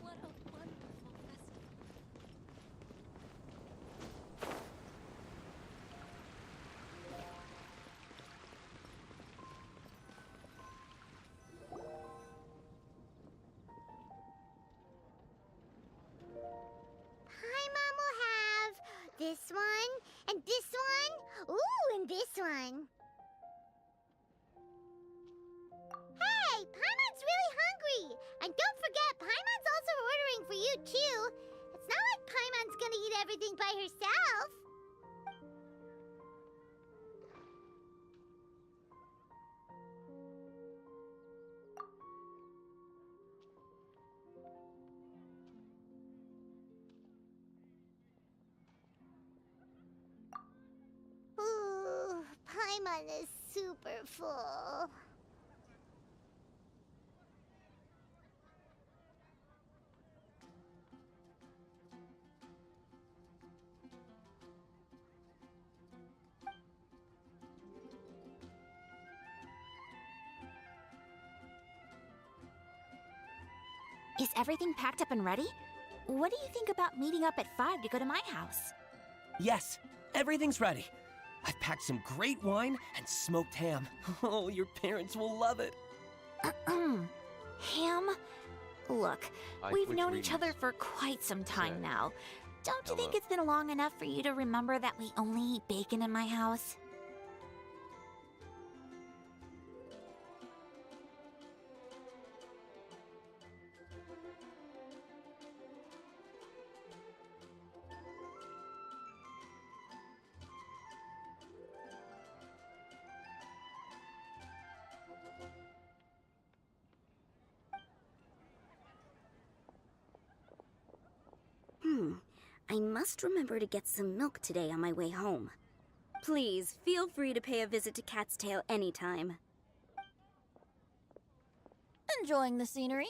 What a wonderful festival. Paimon will have this one, and this one, ooh, and this one. Hey, Paimon's really hungry! And don't forget, Paimon's also ordering for you, too. It's not like Paimon's gonna eat everything by herself. Ooh, Paimon is super full. Is everything packed up and ready? What do you think about meeting up at 5 to go to my house? Yes, everything's ready. I've packed some great wine and smoked ham. Oh, your parents will love it. Ham? Look, I we've switch known each readings. other for quite some time Said. now. Don't you think Hello. it's been long enough for you to remember that we only eat bacon in my house? I must remember to get some milk today on my way home. Please, feel free to pay a visit to Cat's Tail anytime. Enjoying the scenery?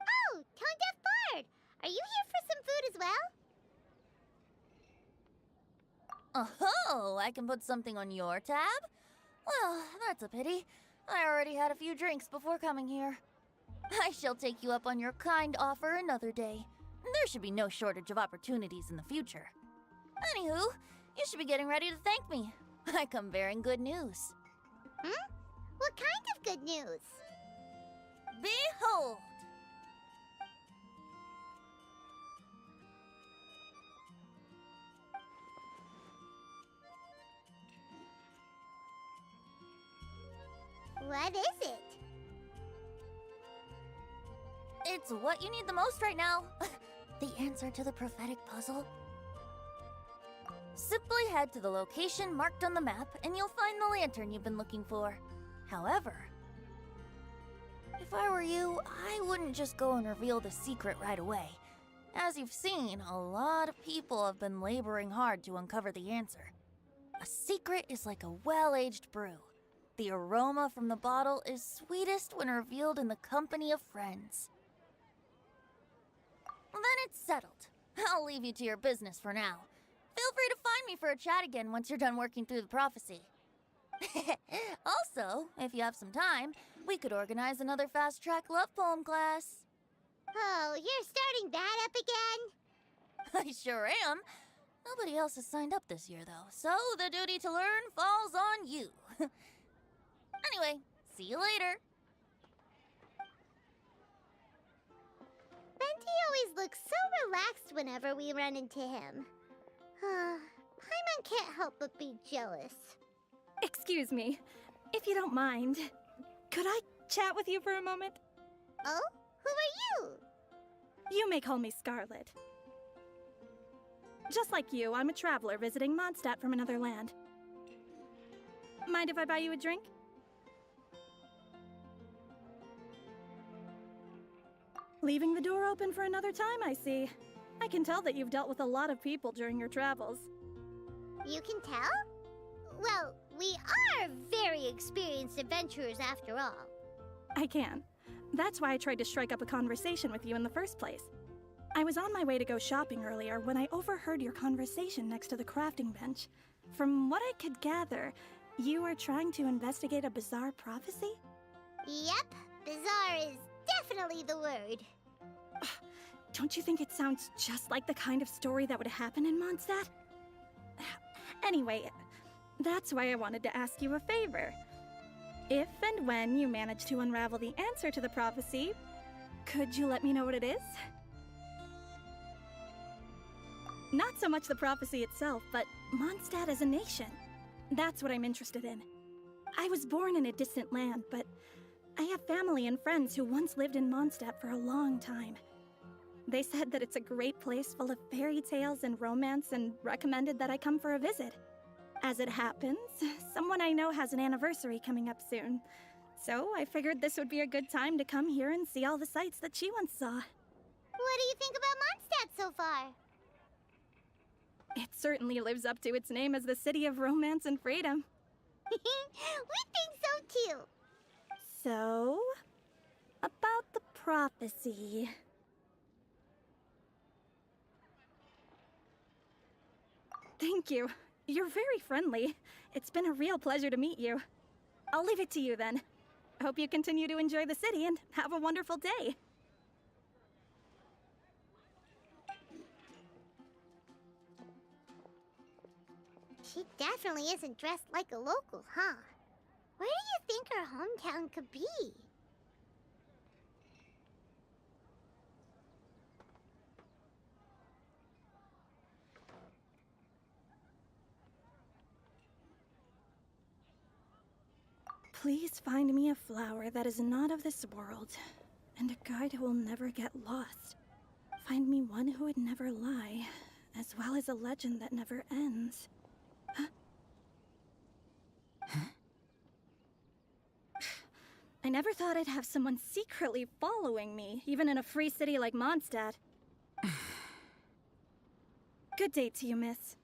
Oh, Tone Deaf Bard! Are you here for some food as well? Oh, I can put something on your tab? Well, that's a pity. I already had a few drinks before coming here. I shall take you up on your kind offer another day. There should be no shortage of opportunities in the future. Anywho, you should be getting ready to thank me. I come bearing good news. What kind of good news? Behold! What is it? It's what you need the most right now. The answer to the prophetic puzzle. Simply head to the location marked on the map and you'll find the lantern you've been looking for. However, if I were you, I wouldn't just go and reveal the secret right away. As you've seen, a lot of people have been laboring hard to uncover the answer. A secret is like a well-aged brew. The aroma from the bottle is sweetest when revealed in the company of friends. Then it's settled. I'll leave you to your business for now. Feel free to find me for a chat again once you're done working through the prophecy. Also, if you have some time, we could organize another fast-track love poem class. Oh, you're starting that up again? I sure am. Nobody else has signed up this year, though, so the duty to learn falls on you. Anyway, see you later. Venti always looks so relaxed whenever we run into him. Paimon can't help but be jealous. Excuse me, if you don't mind, could I chat with you for a moment? Oh? Who are you? You may call me Scarlet. Just like you, I'm a traveler visiting Mondstadt from another land. Mind if I buy you a drink? Leaving the door open for another time, I see. I can tell that you've dealt with a lot of people during your travels. You can tell? Well, we are very experienced adventurers after all. I can. That's why I tried to strike up a conversation with you in the first place. I was on my way to go shopping earlier when I overheard your conversation next to the crafting bench. From what I could gather, you were trying to investigate a bizarre prophecy? Yep, bizarre is definitely the word. Don't you think it sounds just like the kind of story that would happen in Mondstadt? Anyway, that's why I wanted to ask you a favor. If and when you manage to unravel the answer to the prophecy, could you let me know what it is? Not so much the prophecy itself, but Mondstadt as a nation. That's what I'm interested in. I was born in a distant land, but I have family and friends who once lived in Mondstadt for a long time. They said that it's a great place full of fairy tales and romance and recommended that I come for a visit. As it happens, someone I know has an anniversary coming up soon. So I figured this would be a good time to come here and see all the sights that she once saw. What do you think about Mondstadt so far? It certainly lives up to its name as the city of romance and freedom. We think so too. So, about the prophecy. Thank you. You're very friendly. It's been a real pleasure to meet you. I'll leave it to you then. I hope you continue to enjoy the city and have a wonderful day. She definitely isn't dressed like a local, huh? Where do you think her hometown could be? Please find me a flower that is not of this world, and a guide who will never get lost. Find me one who would never lie, as well as a legend that never ends. I never thought I'd have someone secretly following me, even in a free city like Mondstadt. Good day to you, miss.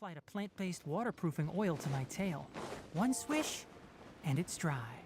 applied a plant-based waterproofing oil to my tail. One swish, and it's dry.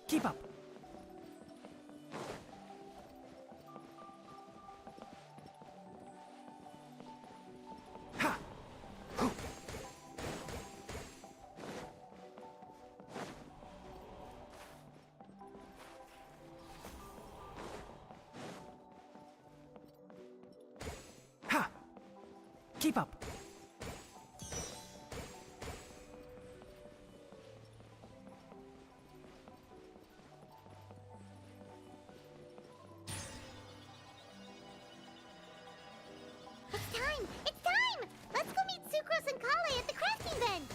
Keep up. Keep up. It's time! It's time! Let's go meet Sucrose and Kale at the crafting bench!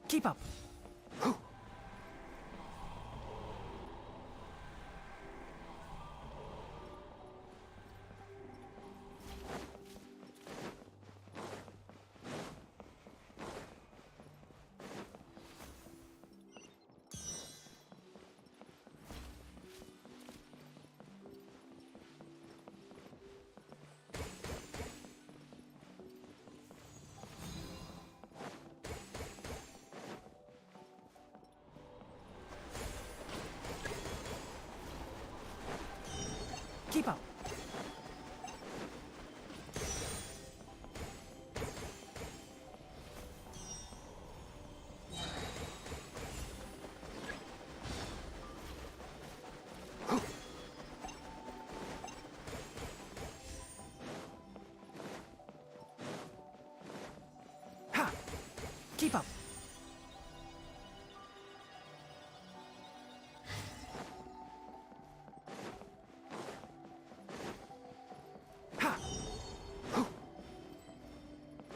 Keep up. Keep up. Ha! Keep up.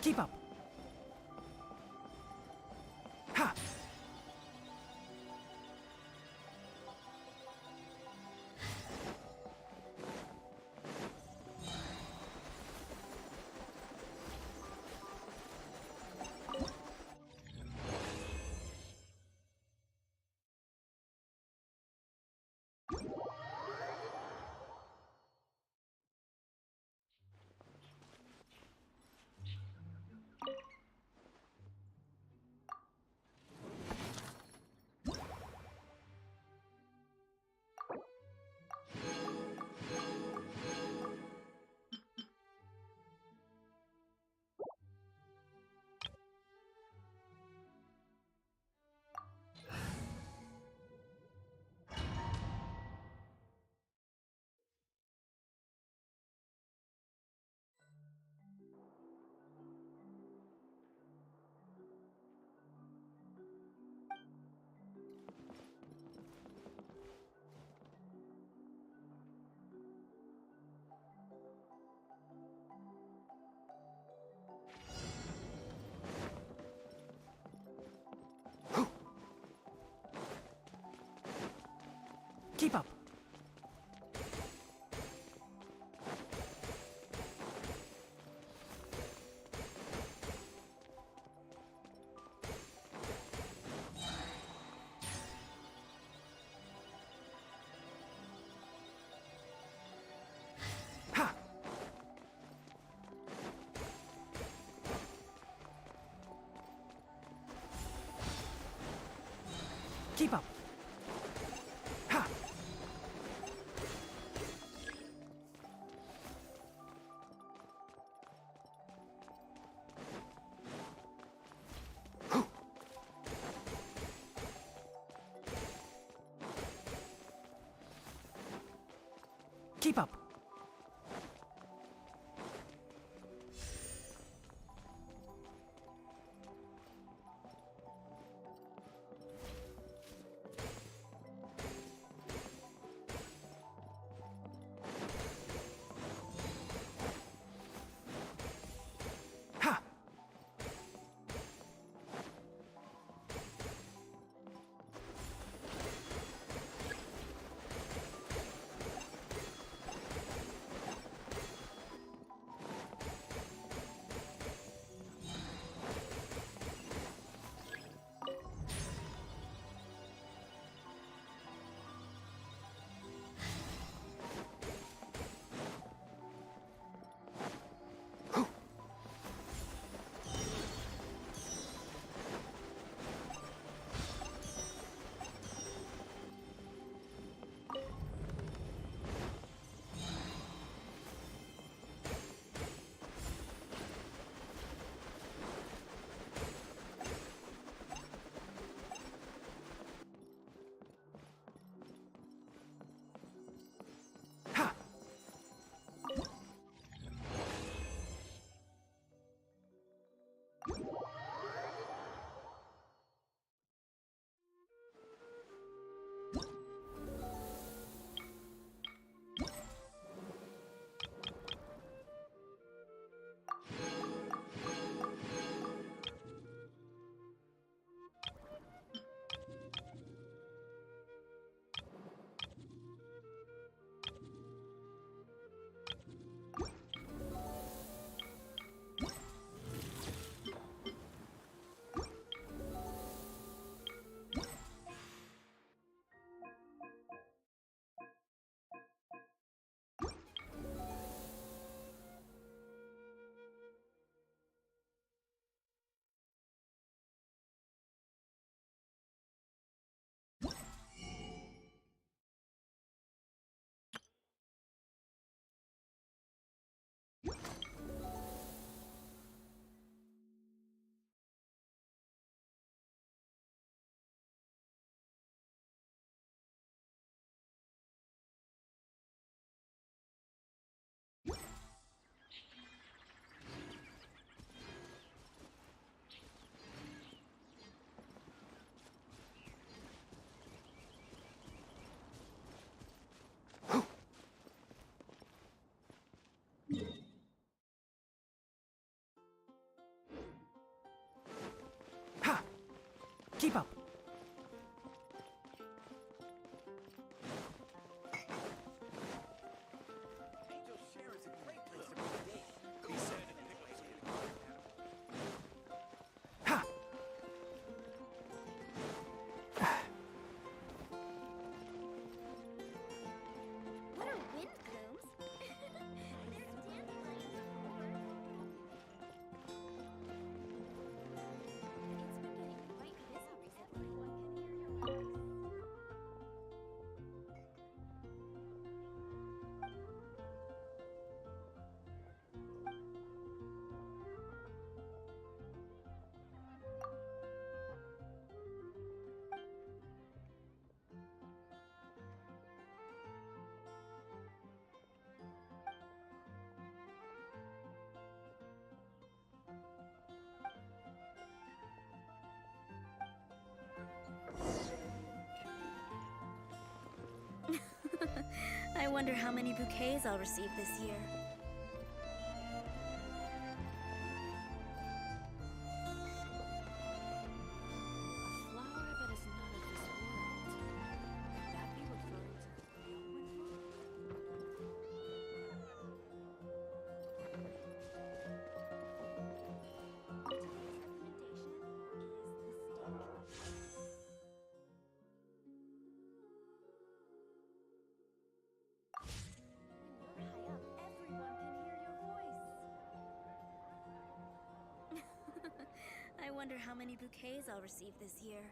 Keep up. Ha! Keep up. Ha! Keep up. Ha! Keep up. Ha! Keep up. What are windblumes? They're dandelions, of course. It's been getting quite busy recently. Everyone can hear your voice. I wonder how many bouquets I'll receive this year. A flower that is not of this world. Could that be referring to the real I wonder how many bouquets I'll receive this year.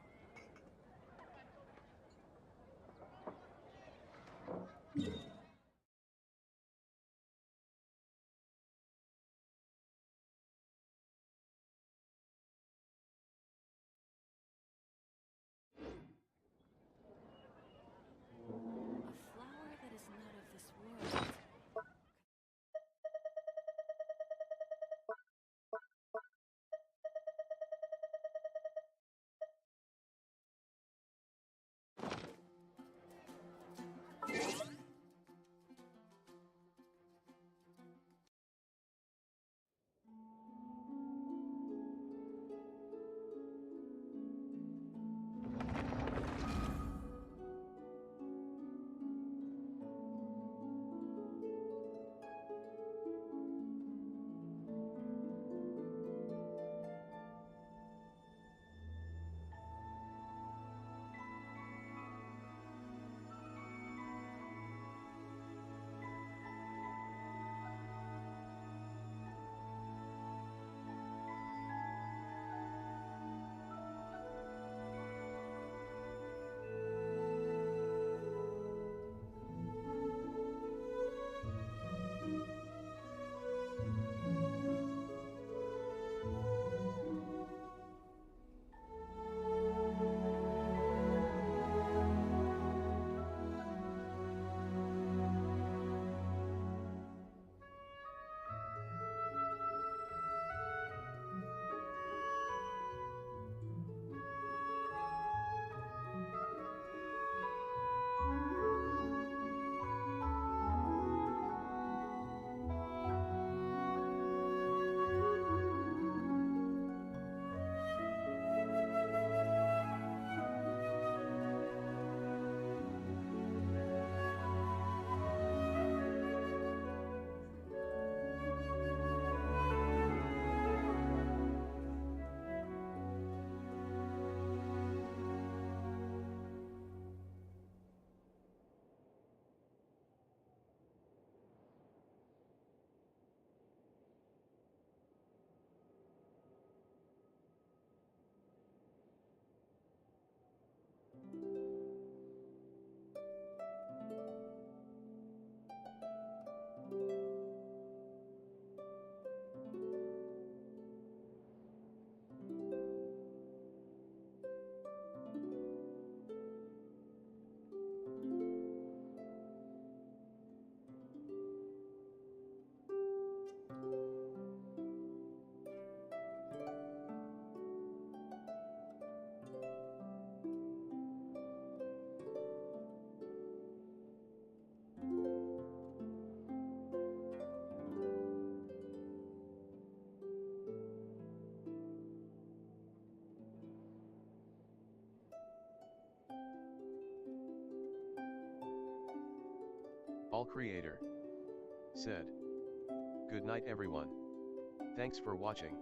All creator said. Good night everyone. Thanks for watching.